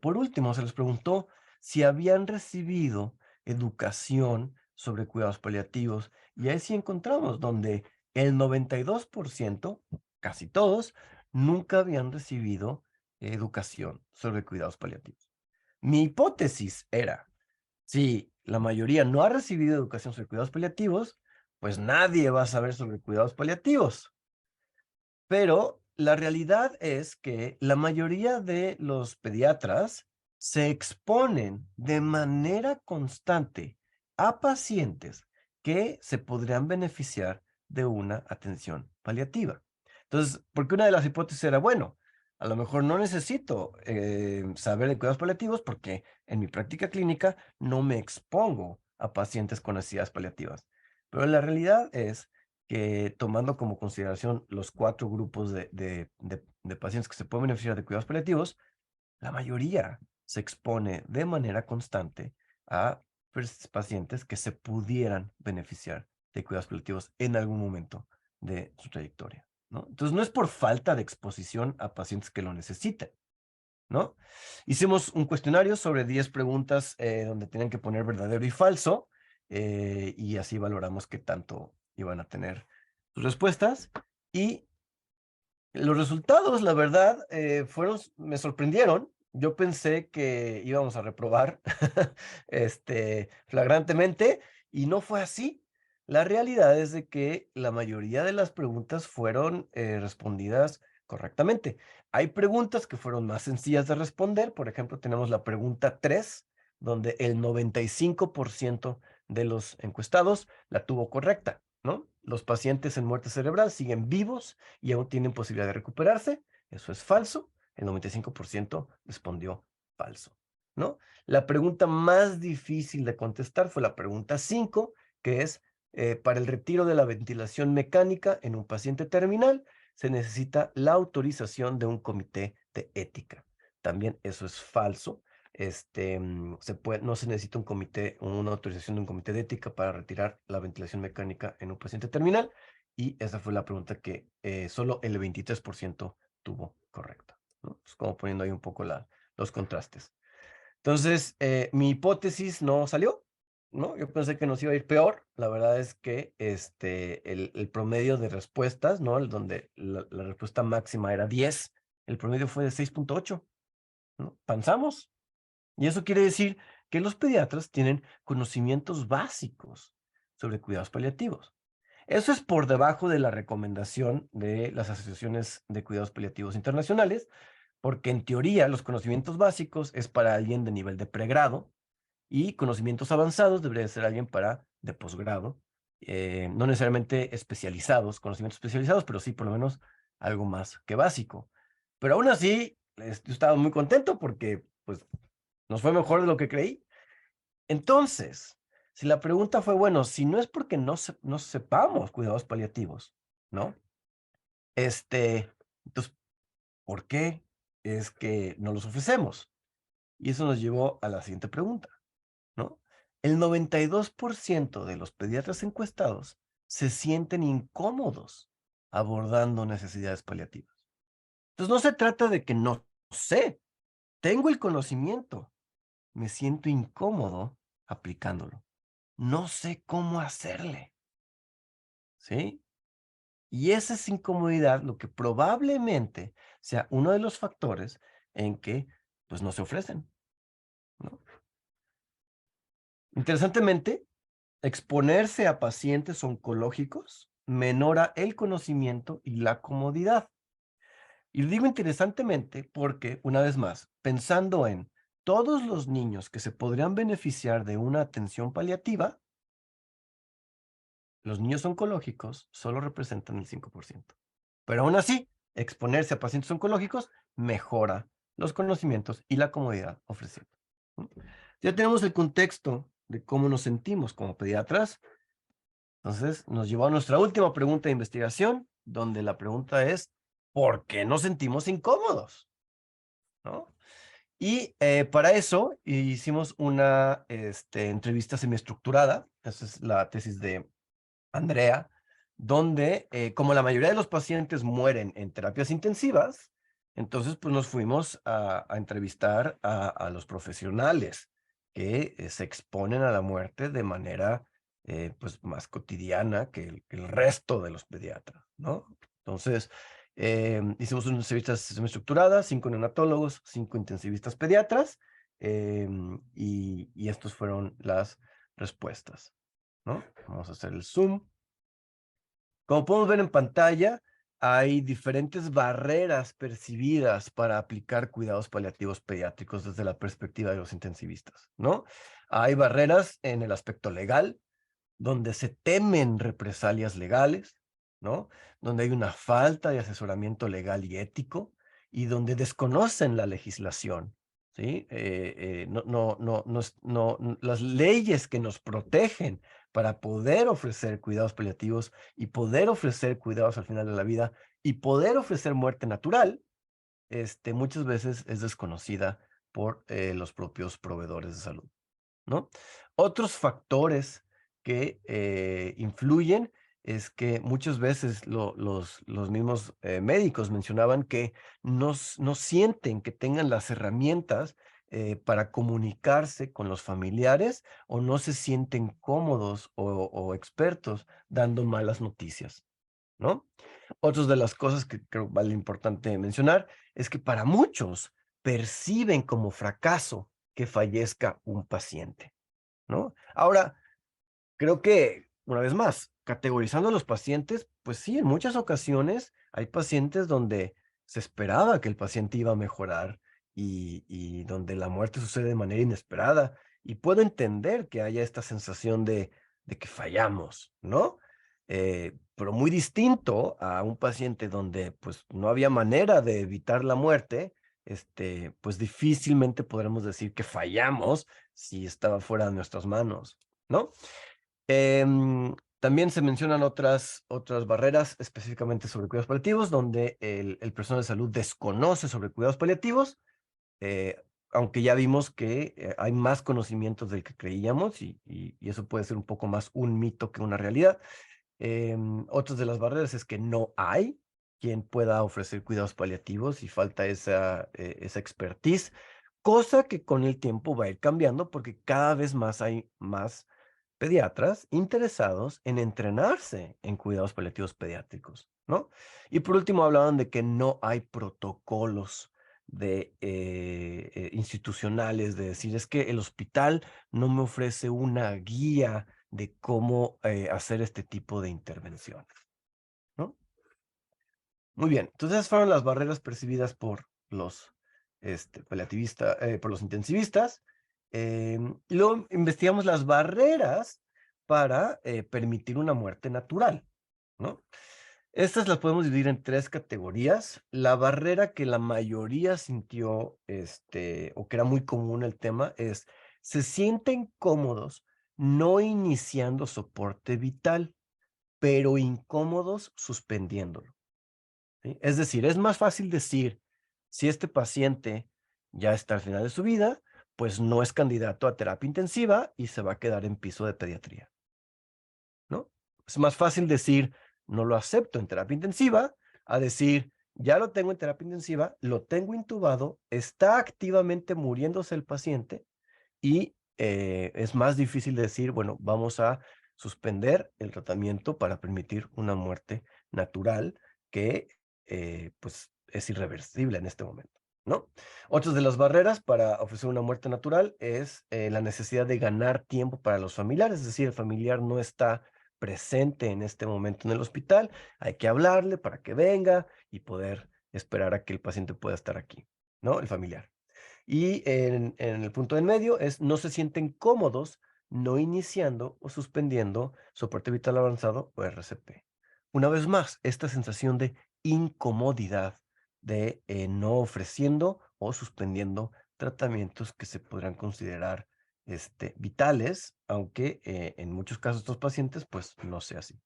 por último, se les preguntó si habían recibido educación sobre cuidados paliativos, y ahí sí encontramos donde el 92%, casi todos, nunca habían recibido educación sobre cuidados paliativos. Mi hipótesis era, si la mayoría no ha recibido educación sobre cuidados paliativos, pues nadie va a saber sobre cuidados paliativos. Pero la realidad es que la mayoría de los pediatras se exponen de manera constante a pacientes que se podrían beneficiar de una atención paliativa. Entonces, porque una de las hipótesis era, bueno, a lo mejor no necesito saber de cuidados paliativos porque en mi práctica clínica no me expongo a pacientes con necesidades paliativas. Pero la realidad es que, tomando como consideración los 4 grupos de pacientes que se pueden beneficiar de cuidados paliativos, la mayoría se expone de manera constante a pacientes que se pudieran beneficiar de cuidados paliativos en algún momento de su trayectoria, ¿no? Entonces, no es por falta de exposición a pacientes que lo necesiten, ¿no? Hicimos un cuestionario sobre 10 preguntas donde tenían que poner verdadero y falso, y así valoramos qué tanto iban a tener sus respuestas. Y los resultados, la verdad, me sorprendieron. Yo pensé que íbamos a reprobar flagrantemente, y no fue así. La realidad es de que la mayoría de las preguntas fueron respondidas correctamente. Hay preguntas que fueron más sencillas de responder. Por ejemplo, tenemos la pregunta 3, donde el 95% de los encuestados la tuvo correcta, ¿no? Los pacientes en muerte cerebral siguen vivos y aún tienen posibilidad de recuperarse. Eso es falso. El 95% respondió falso, ¿no? La pregunta más difícil de contestar fue la pregunta 5, que es, para el retiro de la ventilación mecánica en un paciente terminal se necesita la autorización de un comité de ética. También eso es falso. No se necesita una autorización de un comité de ética para retirar la ventilación mecánica en un paciente terminal. Y esa fue la pregunta que solo el 23% tuvo correcta, ¿no? Pues como poniendo ahí un poco los contrastes. Entonces, mi hipótesis no salió, ¿no? Yo pensé que nos iba a ir peor. La verdad es que el promedio de respuestas, ¿no? Donde la respuesta máxima era 10, el promedio fue de 6.8, ¿no? Pensamos. Y eso quiere decir que los pediatras tienen conocimientos básicos sobre cuidados paliativos. Eso es por debajo de la recomendación de las asociaciones de cuidados paliativos internacionales, porque en teoría los conocimientos básicos es para alguien de nivel de pregrado y conocimientos avanzados debería ser alguien de posgrado, no necesariamente conocimientos especializados, pero sí por lo menos algo más que básico. Pero aún así, yo estaba muy contento porque pues nos fue mejor de lo que creí. Entonces, si la pregunta fue, bueno, si no es porque no sepamos cuidados paliativos, ¿no? Entonces, ¿por qué es que no los ofrecemos? Y eso nos llevó a la siguiente pregunta, ¿no? El 92% de los pediatras encuestados se sienten incómodos abordando necesidades paliativas. Entonces, no se trata de que no sé, tengo el conocimiento, me siento incómodo aplicándolo. No sé cómo hacerle, ¿sí? Y esa es incomodidad lo que probablemente sea uno de los factores en que pues no se ofrecen, ¿no? Interesantemente, exponerse a pacientes oncológicos menora el conocimiento y la comodidad. Y lo digo interesantemente porque, una vez más, pensando en todos los niños que se podrían beneficiar de una atención paliativa, los niños oncológicos solo representan el 5%. Pero aún así, exponerse a pacientes oncológicos mejora los conocimientos y la comodidad ofrecida. Ya tenemos el contexto de cómo nos sentimos como pediatras. Entonces, nos llevó a nuestra última pregunta de investigación, donde la pregunta es, ¿por qué nos sentimos incómodos? ¿No? Y para eso hicimos una entrevista semiestructurada. Esa es la tesis de Andrea, donde como la mayoría de los pacientes mueren en terapias intensivas, entonces pues nos fuimos a entrevistar a los profesionales que se exponen a la muerte de manera pues más cotidiana que el resto de los pediatras, ¿no? Entonces, hicimos unas entrevistas semiestructuradas, 5 neonatólogos, 5 intensivistas pediatras, y estas fueron las respuestas, ¿no? Vamos a hacer el zoom. Como podemos ver en pantalla, hay diferentes barreras percibidas para aplicar cuidados paliativos pediátricos desde la perspectiva de los intensivistas, ¿no? Hay barreras en el aspecto legal, donde se temen represalias legales, ¿no? Donde hay una falta de asesoramiento legal y ético y donde desconocen la legislación, ¿sí? Las leyes que nos protegen para poder ofrecer cuidados paliativos y poder ofrecer cuidados al final de la vida y poder ofrecer muerte natural, muchas veces es desconocida por los propios proveedores de salud, ¿no? Otros factores que influyen es que muchas veces los mismos médicos mencionaban que no sienten que tengan las herramientas para comunicarse con los familiares o no se sienten cómodos o expertos dando malas noticias, ¿no? Otras de las cosas que creo vale importante mencionar es que para muchos perciben como fracaso que fallezca un paciente, ¿no? Ahora, creo que, una vez más, categorizando a los pacientes, pues sí, en muchas ocasiones hay pacientes donde se esperaba que el paciente iba a mejorar y donde la muerte sucede de manera inesperada. Y puedo entender que haya esta sensación de que fallamos, ¿no? Pero muy distinto a un paciente donde pues no había manera de evitar la muerte, pues difícilmente podremos decir que fallamos si estaba fuera de nuestras manos, ¿no? También se mencionan otras barreras específicamente sobre cuidados paliativos, donde el personal de salud desconoce sobre cuidados paliativos, aunque ya vimos que hay más conocimientos del que creíamos y eso puede ser un poco más un mito que una realidad. Otras de las barreras es que no hay quien pueda ofrecer cuidados paliativos y falta esa expertise, cosa que con el tiempo va a ir cambiando porque cada vez más hay más pediatras interesados en entrenarse en cuidados paliativos pediátricos, ¿no? Y por último hablaban de que no hay protocolos institucionales, de decir, es que el hospital no me ofrece una guía de cómo hacer este tipo de intervenciones, ¿no? Muy bien, entonces esas fueron las barreras percibidas por los por los intensivistas. Y luego investigamos las barreras para permitir una muerte natural, ¿no? Estas las podemos dividir en 3 categorías. La barrera que la mayoría sintió, o que era muy común el tema, es se sienten cómodos no iniciando soporte vital, pero incómodos suspendiéndolo, ¿sí? Es decir, es más fácil decir, si este paciente ya está al final de su vida, pues no es candidato a terapia intensiva y se va a quedar en piso de pediatría, ¿no? Es más fácil decir, no lo acepto en terapia intensiva, a decir, ya lo tengo en terapia intensiva, lo tengo intubado, está activamente muriéndose el paciente y es más difícil decir, bueno, vamos a suspender el tratamiento para permitir una muerte natural que pues es irreversible en este momento, ¿no? Otras de las barreras para ofrecer una muerte natural es la necesidad de ganar tiempo para los familiares, es decir, el familiar no está presente en este momento en el hospital, hay que hablarle para que venga y poder esperar a que el paciente pueda estar aquí, ¿no? El familiar. Y en el punto en medio es no se sienten cómodos no iniciando o suspendiendo soporte vital avanzado o RCP. Una vez más, esta sensación de incomodidad de no ofreciendo o suspendiendo tratamientos que se podrán considerar vitales, aunque en muchos casos estos pacientes pues no sea así.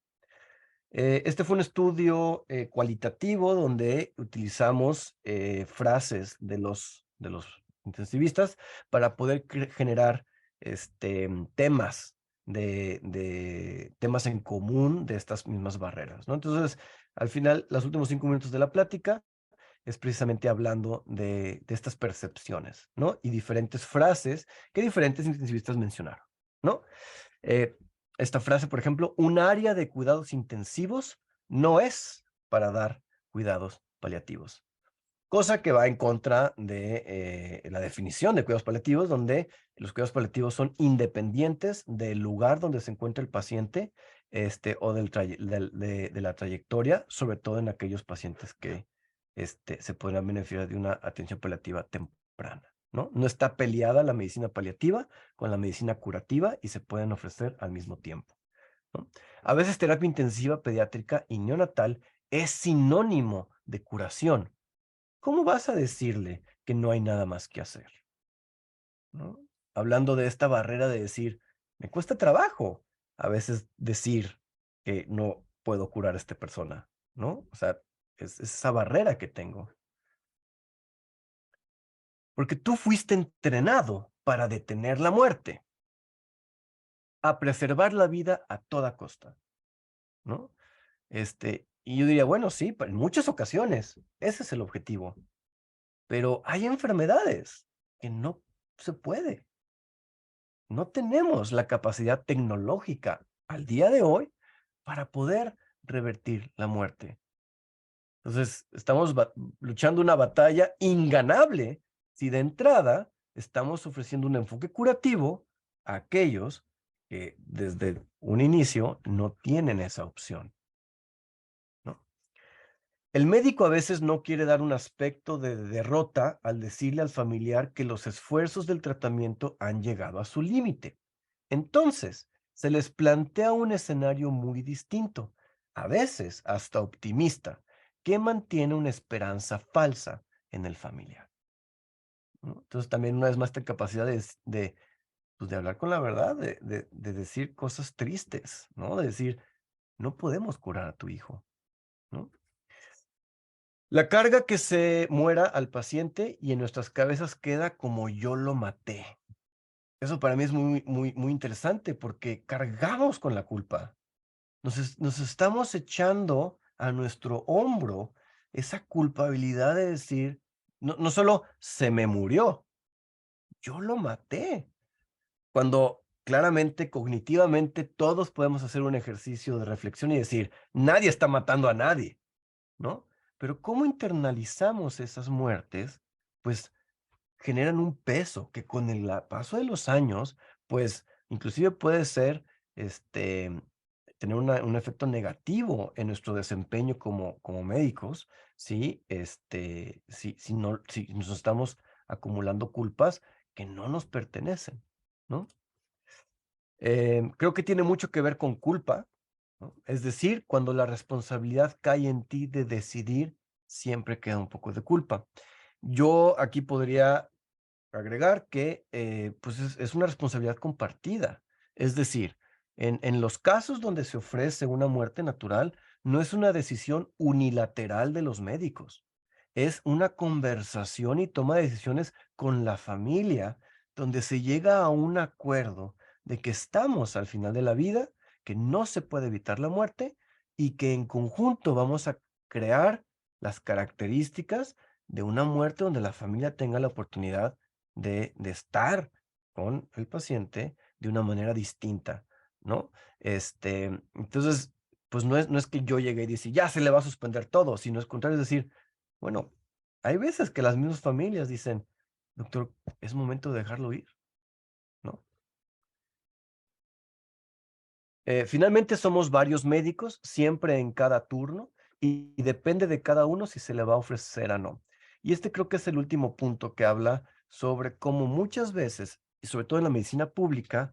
Este fue un estudio cualitativo donde utilizamos frases de los intensivistas para poder generar temas temas en común de estas mismas barreras, ¿no? Entonces, al final, los últimos 5 minutos de la plática es precisamente hablando de estas percepciones, ¿no? Y diferentes frases que diferentes intensivistas mencionaron, ¿no? Eh, Esta frase, por ejemplo, un área de cuidados intensivos no es para dar cuidados paliativos. Cosa que va en contra de la definición de cuidados paliativos, donde los cuidados paliativos son independientes del lugar donde se encuentra el paciente o de la trayectoria, sobre todo en aquellos pacientes que se podrán beneficiar de una atención paliativa temprana, ¿no? No está peleada la medicina paliativa con la medicina curativa y se pueden ofrecer al mismo tiempo, ¿no? A veces terapia intensiva pediátrica y neonatal es sinónimo de curación. ¿Cómo vas a decirle que no hay nada más que hacer? ¿No? Hablando de esta barrera de decir, me cuesta trabajo a veces decir que no puedo curar a esta persona, ¿no? O sea, es esa barrera que tengo. Porque tú fuiste entrenado para detener la muerte, a preservar la vida a toda costa, ¿no? Y yo diría, bueno, sí, en muchas ocasiones, ese es el objetivo. Pero hay enfermedades que no se puede. No tenemos la capacidad tecnológica al día de hoy para poder revertir la muerte. Entonces, estamos luchando una batalla inganable si de entrada estamos ofreciendo un enfoque curativo a aquellos que desde un inicio no tienen esa opción, ¿no? El médico a veces no quiere dar un aspecto de derrota al decirle al familiar que los esfuerzos del tratamiento han llegado a su límite. Entonces, se les plantea un escenario muy distinto, a veces hasta optimista, que mantiene una esperanza falsa en el familiar, ¿no? Entonces, también una vez más esta capacidad de pues, de hablar con la verdad, de decir cosas tristes, ¿no? De decir, no podemos curar a tu hijo, ¿no? La carga que se muera al paciente y en nuestras cabezas queda como yo lo maté. Eso para mí es muy interesante porque cargamos con la culpa. Nos estamos echando a nuestro hombro esa culpabilidad de decir, no solo se me murió, yo lo maté. Cuando claramente, cognitivamente, todos podemos hacer un ejercicio de reflexión y decir, nadie está matando a nadie, ¿no? Pero cómo internalizamos esas muertes, pues generan un peso que con el paso de los años, pues inclusive puede ser, tener un efecto negativo en nuestro desempeño como médicos, ¿sí? Si nos estamos acumulando culpas que no nos pertenecen, ¿no? Creo que tiene mucho que ver con culpa, ¿no? Es decir, cuando la responsabilidad cae en ti de decidir, siempre queda un poco de culpa. Yo aquí podría agregar que pues es una responsabilidad compartida. Es decir, en los casos donde se ofrece una muerte natural, no es una decisión unilateral de los médicos. Es una conversación y toma de decisiones con la familia, donde se llega a un acuerdo de que estamos al final de la vida, que no se puede evitar la muerte y que en conjunto vamos a crear las características de una muerte donde la familia tenga la oportunidad de estar con el paciente de una manera distinta, ¿no? Entonces, pues no es que yo llegue y dice, ya se le va a suspender todo, sino es contrario, es decir, bueno, hay veces que las mismas familias dicen, doctor, es momento de dejarlo ir, ¿no? Finalmente somos varios médicos, siempre en cada turno, y depende de cada uno si se le va a ofrecer o no. Y creo que es el último punto que habla sobre cómo muchas veces, y sobre todo en la medicina pública,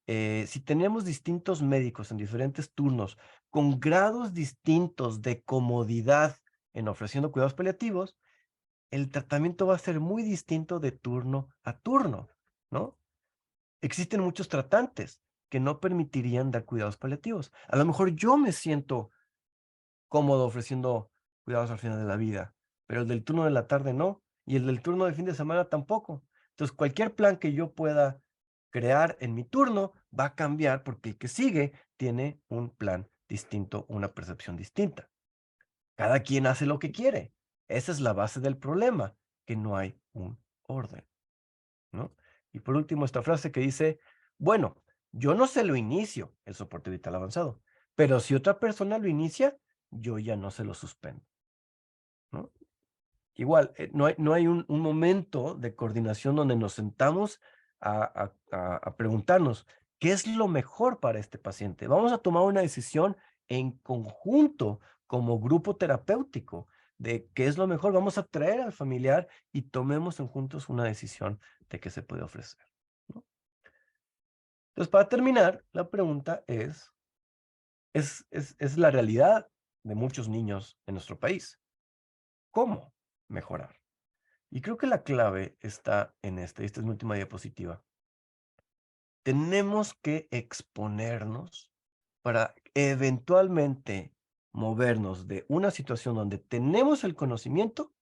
si tenemos distintos médicos en diferentes turnos, con grados distintos de comodidad en ofreciendo cuidados paliativos, el tratamiento va a ser muy distinto de turno a turno, ¿no? Existen muchos tratantes que no permitirían dar cuidados paliativos. A lo mejor yo me siento cómodo ofreciendo cuidados al final de la vida, pero el del turno de la tarde no, y el del turno de fin de semana tampoco. Entonces, cualquier plan que yo pueda crear en mi turno va a cambiar porque el que sigue tiene un plan distinto, una percepción distinta. Cada quien hace lo que quiere. Esa es la base del problema, que no hay un orden, ¿no? Y por último, esta frase que dice, bueno, yo no se lo inicio, el soporte vital avanzado, pero si otra persona lo inicia, yo ya no se lo suspendo, ¿no? Igual, no hay un momento de coordinación donde nos sentamos a preguntarnos, ¿qué es lo mejor para este paciente? Vamos a tomar una decisión en conjunto como grupo terapéutico de qué es lo mejor. Vamos a traer al familiar y tomemos en juntos una decisión de qué se puede ofrecer, ¿no? Entonces, para terminar, la pregunta es la realidad de muchos niños en nuestro país. ¿Cómo mejorar? Y creo que la clave está en esta es mi última diapositiva. Tenemos que exponernos para eventualmente movernos de una situación donde tenemos el conocimiento,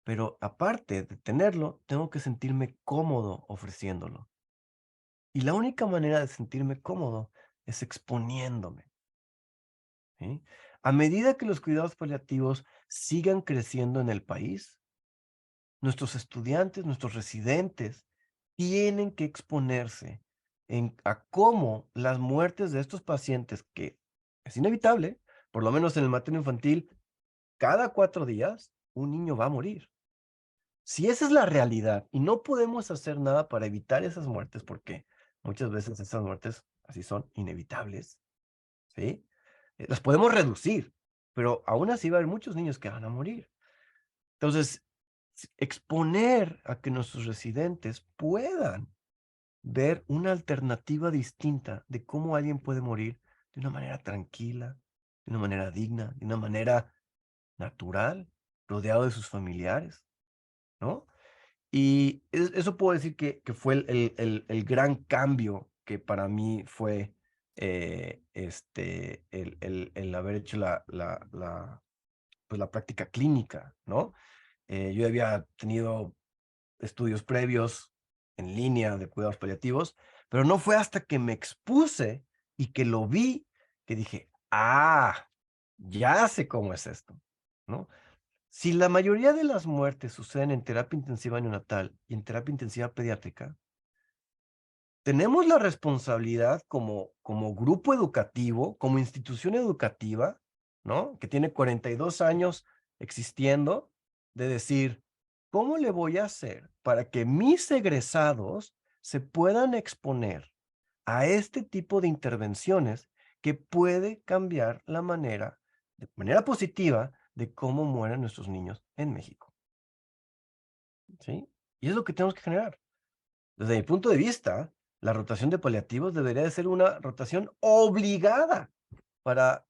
pero aparte de tenerlo, tengo que sentirme cómodo ofreciéndolo. Y la única manera de sentirme cómodo es exponiéndome, ¿sí? A medida que los cuidados paliativos sigan creciendo en el país, nuestros estudiantes, nuestros residentes, tienen que exponerse a cómo las muertes de estos pacientes, que es inevitable, por lo menos en el materno infantil, cada 4 días un niño va a morir. Si esa es la realidad y no podemos hacer nada para evitar esas muertes, porque muchas veces esas muertes así son inevitables, ¿sí? Las podemos reducir, pero aún así va a haber muchos niños que van a morir. Entonces, exponer a que nuestros residentes puedan ver una alternativa distinta de cómo alguien puede morir de una manera tranquila, de una manera digna, de una manera natural, rodeado de sus familiares, ¿no? Y eso puedo decir que fue el gran cambio que para mí fue el haber hecho pues la práctica clínica, ¿no? Yo había tenido estudios previos en línea de cuidados paliativos, pero no fue hasta que me expuse y que lo vi que dije, ah, ya sé cómo es esto, ¿no? Si la mayoría de las muertes suceden en terapia intensiva neonatal y en terapia intensiva pediátrica, tenemos la responsabilidad como grupo educativo, como institución educativa, ¿no? Que tiene 42 años existiendo, de decir, ¿cómo le voy a hacer para que mis egresados se puedan exponer a este tipo de intervenciones que puede cambiar la manera, de manera positiva, de cómo mueren nuestros niños en México? ¿Sí? Y es lo que tenemos que generar. Desde mi punto de vista, la rotación de paliativos debería de ser una rotación obligada para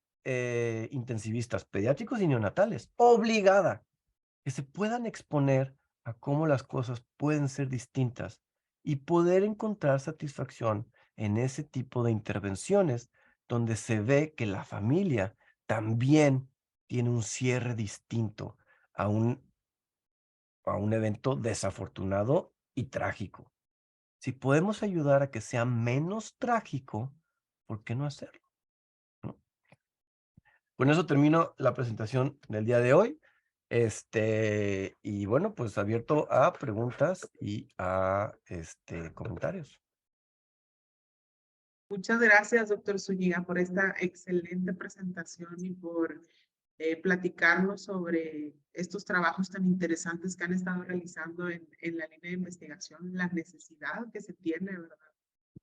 intensivistas pediátricos y neonatales, obligada, que se puedan exponer a cómo las cosas pueden ser distintas y poder encontrar satisfacción en ese tipo de intervenciones donde se ve que la familia también tiene un cierre distinto a un evento desafortunado y trágico. Si podemos ayudar a que sea menos trágico, ¿por qué no hacerlo? ¿No? Con eso termino la presentación del día de hoy. Y bueno, pues abierto a preguntas y a comentarios. Muchas gracias, doctor Zúñiga, por esta excelente presentación y por platicarnos sobre estos trabajos tan interesantes que han estado realizando en la línea de investigación, la necesidad que se tiene, ¿verdad?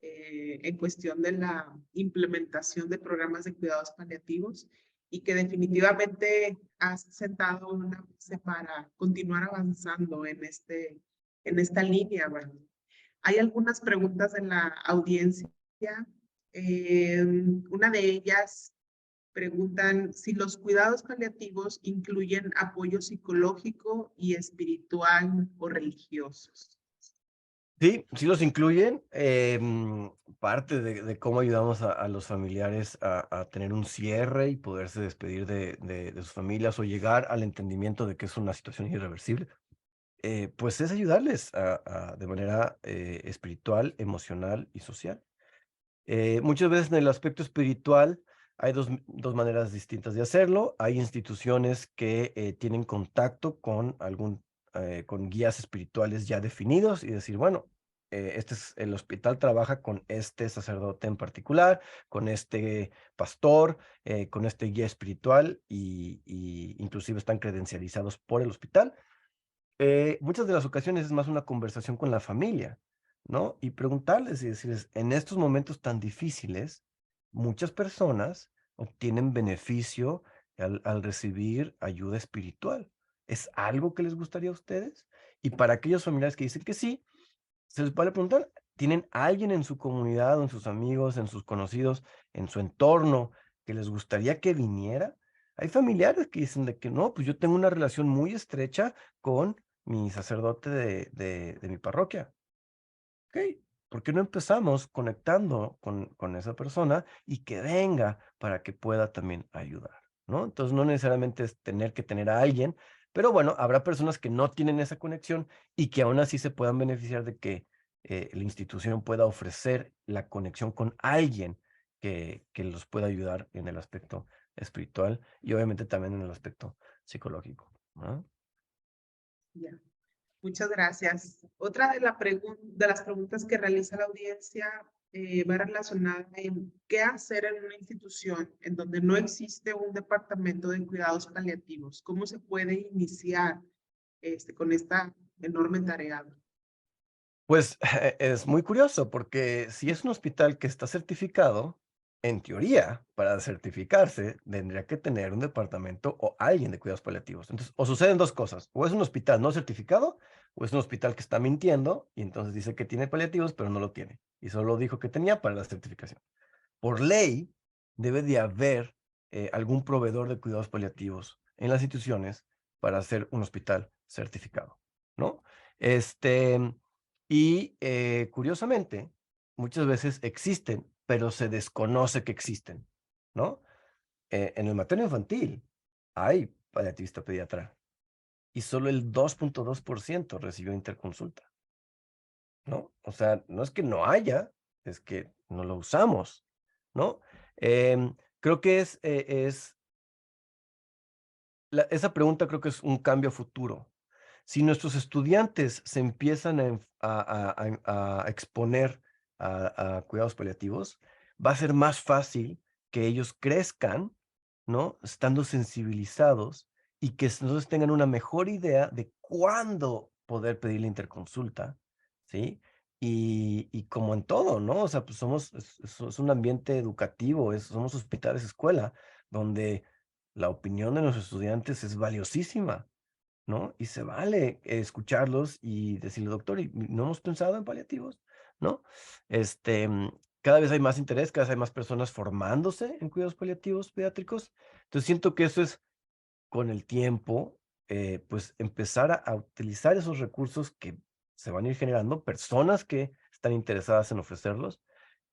En cuestión de la implementación de programas de cuidados paliativos y que definitivamente has sentado una base para continuar avanzando en esta línea, ¿verdad? Hay algunas preguntas de la audiencia. Una de ellas preguntan si los cuidados paliativos incluyen apoyo psicológico y espiritual o religiosos. Sí, sí los incluyen. Parte de cómo ayudamos a los familiares a tener un cierre y poderse despedir de sus familias o llegar al entendimiento de que es una situación irreversible. Pues es ayudarles de manera espiritual, emocional y social. Muchas veces en el aspecto espiritual hay dos maneras distintas de hacerlo. Hay instituciones que tienen contacto con con guías espirituales ya definidos y decir, bueno, el hospital trabaja con este sacerdote en particular, con este pastor, con este guía espiritual y inclusive están credencializados por el hospital. Muchas de las ocasiones es más una conversación con la familia, ¿no? Y preguntarles y decirles, en estos momentos tan difíciles, muchas personas obtienen beneficio al recibir ayuda espiritual. ¿Es algo que les gustaría a ustedes? Y para aquellos familiares que dicen que sí, se les puede preguntar, ¿tienen alguien en su comunidad, o en sus amigos, en sus conocidos, en su entorno, que les gustaría que viniera? Hay familiares que dicen de que no, pues yo tengo una relación muy estrecha con mi sacerdote de mi parroquia. Ok, ¿por qué no empezamos conectando con esa persona y que venga para que pueda también ayudar? ¿No? Entonces no necesariamente es tener que tener a alguien, pero bueno, habrá personas que no tienen esa conexión y que aún así se puedan beneficiar de que la institución pueda ofrecer la conexión con alguien que los pueda ayudar en el aspecto espiritual y obviamente también en el aspecto psicológico, ¿no? Ya. Muchas gracias. Otra de las preguntas que realiza la audiencia va relacionada en qué hacer en una institución en donde no existe un departamento de cuidados paliativos. ¿Cómo se puede iniciar con esta enorme tarea? Pues es muy curioso porque si es un hospital que está certificado, en teoría, para certificarse, tendría que tener un departamento o alguien de cuidados paliativos. Entonces, o suceden dos cosas, o es un hospital no certificado, o es un hospital que está mintiendo y entonces dice que tiene paliativos, pero no lo tiene. Y solo dijo que tenía para la certificación. Por ley, debe de haber algún proveedor de cuidados paliativos en las instituciones para hacer un hospital certificado, ¿no? Curiosamente, muchas veces existen, pero se desconoce que existen, ¿no? En el materno infantil hay paliativista pediatra y solo el 2.2% recibió interconsulta, ¿no? O sea, no es que no haya, es que no lo usamos, ¿no? Creo que esa pregunta creo que es un cambio a futuro. Si nuestros estudiantes se empiezan a exponer a cuidados paliativos, va a ser más fácil que ellos crezcan, ¿no? Estando sensibilizados y que entonces tengan una mejor idea de cuándo poder pedir la interconsulta, ¿sí? Y como en todo, ¿no? O sea, pues es un ambiente educativo, somos hospitales, escuela, donde la opinión de nuestros estudiantes es valiosísima, ¿no? Y se vale escucharlos y decirle, doctor, ¿y no hemos pensado en paliativos? ¿No? Este, mm, Cada vez hay más interés, cada vez hay más personas formándose en cuidados paliativos pediátricos. Entonces siento que eso es, con el tiempo, pues empezar a utilizar esos recursos que se van a ir generando, personas que están interesadas en ofrecerlos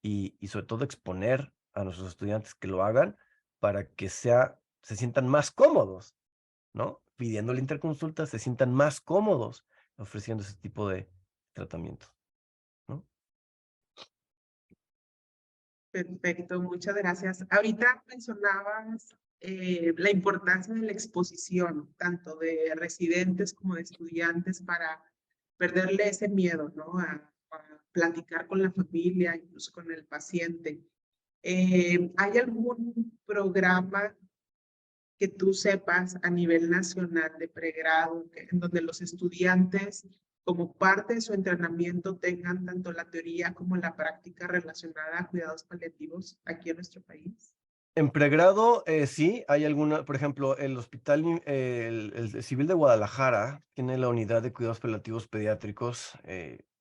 y sobre todo exponer a nuestros estudiantes que lo hagan para que se sientan más cómodos, ¿no? Pidiendo la interconsulta, se sientan más cómodos ofreciendo ese tipo de tratamiento, ¿no? Perfecto, muchas gracias. Ahorita mencionabas la importancia de la exposición, tanto de residentes como de estudiantes, para perderle ese miedo, ¿no? A platicar con la familia, incluso con el paciente. ¿Hay algún programa que tú sepas a nivel nacional de pregrado, en donde los estudiantes, como parte de su entrenamiento, tengan tanto la teoría como la práctica relacionada a cuidados paliativos aquí en nuestro país? En pregrado, sí, hay alguna, por ejemplo, el hospital, el Civil de Guadalajara tiene la unidad de cuidados paliativos pediátricos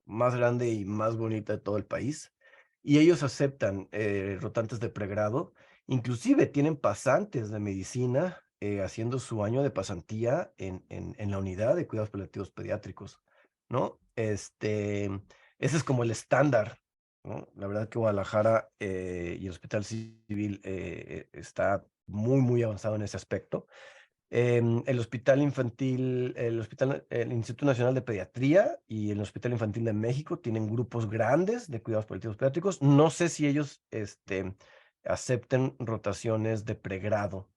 más grande y más bonita de todo el país, y ellos aceptan rotantes de pregrado, inclusive tienen pasantes de medicina haciendo su año de pasantía en la unidad de cuidados paliativos pediátricos, ¿no? Ese es como el estándar, ¿no? La verdad que Guadalajara y el Hospital Civil está muy, muy avanzado en ese aspecto. El Hospital Infantil, el Instituto Nacional de Pediatría y el Hospital Infantil de México tienen grupos grandes de cuidados paliativos pediátricos. No sé si ellos acepten rotaciones de pregrado,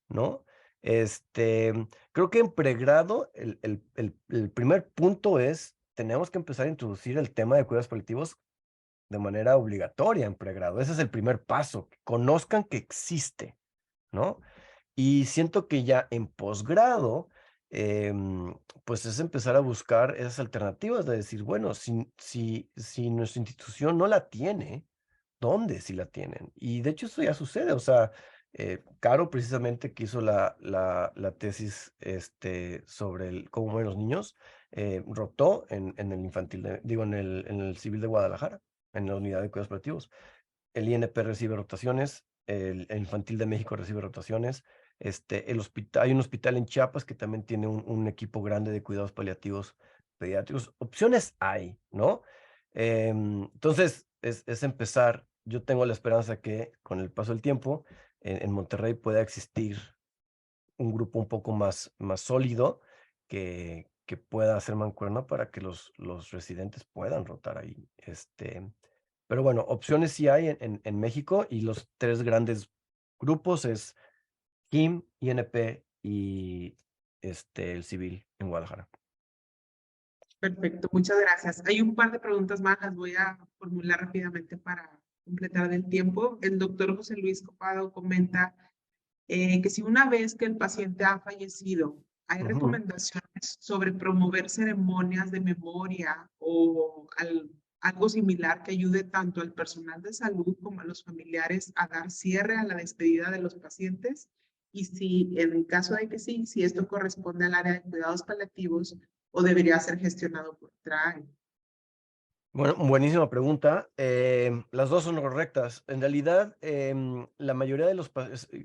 ¿no? Creo que en pregrado el primer punto es, tenemos que empezar a introducir el tema de cuidados paliativos de manera obligatoria en pregrado. Ese es el primer paso, que conozcan que existe, ¿no? Y siento que ya en posgrado, pues es empezar a buscar esas alternativas de decir, bueno, si nuestra institución no la tiene, ¿dónde sí la tienen? Y de hecho eso ya sucede, o sea, Caro precisamente que hizo la tesis sobre cómo mueren los niños, rotó en el infantil, en el civil de Guadalajara, en la unidad de cuidados paliativos. El INP recibe rotaciones, el Infantil de México recibe rotaciones, hay un hospital en Chiapas que también tiene un equipo grande de cuidados paliativos pediátricos. Opciones hay, ¿no? Entonces, es empezar. Yo tengo la esperanza que con el paso del tiempo en Monterrey pueda existir un grupo un poco más sólido que pueda hacer mancuerna para que los residentes puedan rotar ahí. Pero bueno, opciones sí hay en México y los tres grandes grupos es KIM, INP y el Civil en Guadalajara. Perfecto, muchas gracias. Hay un par de preguntas más, las voy a formular rápidamente para completar el tiempo. El doctor José Luis Copado comenta que si una vez que el paciente ha fallecido, hay recomendaciones sobre promover ceremonias de memoria o algo similar que ayude tanto al personal de salud como a los familiares a dar cierre a la despedida de los pacientes. Y si en caso de que sí, si esto corresponde al área de cuidados paliativos o debería ser gestionado por otra área. Bueno, buenísima pregunta. Las dos son correctas. En realidad, la mayoría de los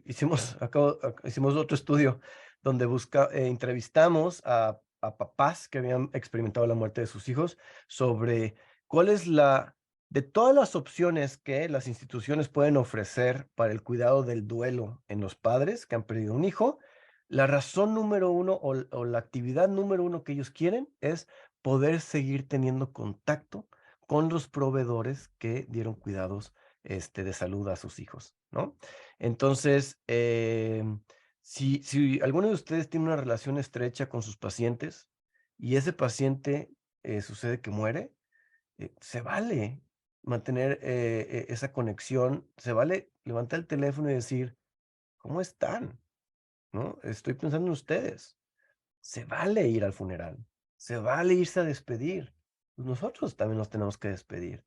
hicimos otro estudio donde entrevistamos a a papás que habían experimentado la muerte de sus hijos sobre cuál es de todas las opciones que las instituciones pueden ofrecer para el cuidado del duelo en los padres que han perdido un hijo, la razón número uno o la actividad número uno que ellos quieren es poder seguir teniendo contacto con los proveedores que dieron cuidados de salud a sus hijos, ¿no? Entonces, si alguno de ustedes tiene una relación estrecha con sus pacientes y ese paciente sucede que muere, se vale mantener esa conexión, se vale levantar el teléfono y decir, ¿cómo están? ¿No? Estoy pensando en ustedes. Se vale ir al funeral, se vale irse a despedir. Pues nosotros también nos tenemos que despedir.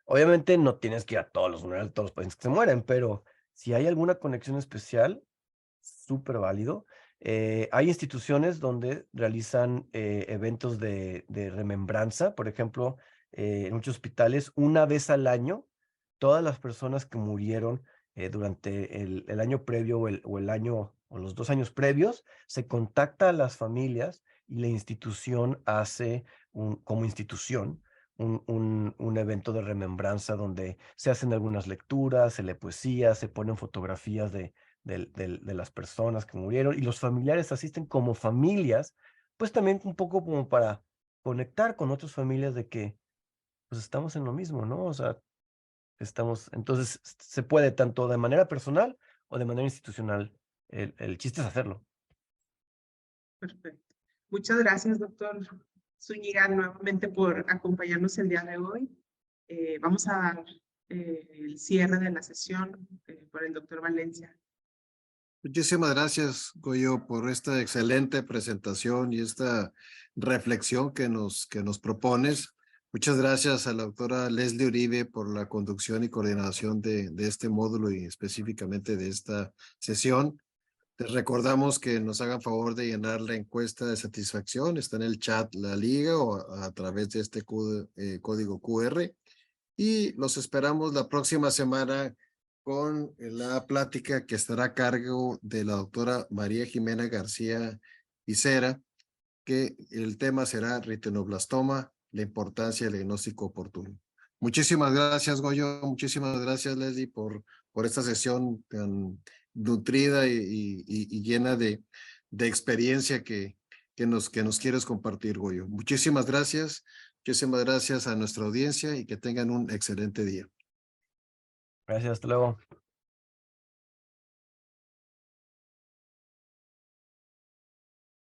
Obviamente no tienes que ir a todos los funerales, todos los pacientes que se mueren, pero si hay alguna conexión especial, súper válido. Hay instituciones donde realizan eventos de remembranza, por ejemplo, en muchos hospitales, una vez al año, todas las personas que murieron durante el año previo o el año o los 2 años previos, se contacta a las familias y la institución hace como institución un evento de remembranza donde se hacen algunas lecturas, se lee poesía, se ponen fotografías de las personas que murieron y los familiares asisten como familias, pues también un poco como para conectar con otras familias de que pues estamos en lo mismo, ¿no? O sea, entonces se puede tanto de manera personal o de manera institucional. El chiste es hacerlo. Perfecto. Muchas gracias, doctor Zúñiga, nuevamente por acompañarnos el día de hoy. Vamos a dar el cierre de la sesión por el doctor Valencia. Muchísimas gracias, Goyo, por esta excelente presentación y esta reflexión que nos propones. Muchas gracias a la doctora Leslie Uribe por la conducción y coordinación de este módulo y específicamente de esta sesión. Les recordamos que nos hagan favor de llenar la encuesta de satisfacción. Está en el chat la liga o a través de este código QR. Y los esperamos la próxima semana con la plática que estará a cargo de la doctora María Jimena García Isera, que el tema será retinoblastoma, la importancia del diagnóstico oportuno. Muchísimas gracias, Goyo. Muchísimas gracias, Leslie, por esta sesión tan nutrida y llena de experiencia que nos quieres compartir, Goyo. Muchísimas gracias. Muchísimas gracias a nuestra audiencia y que tengan un excelente día. Gracias, hasta luego.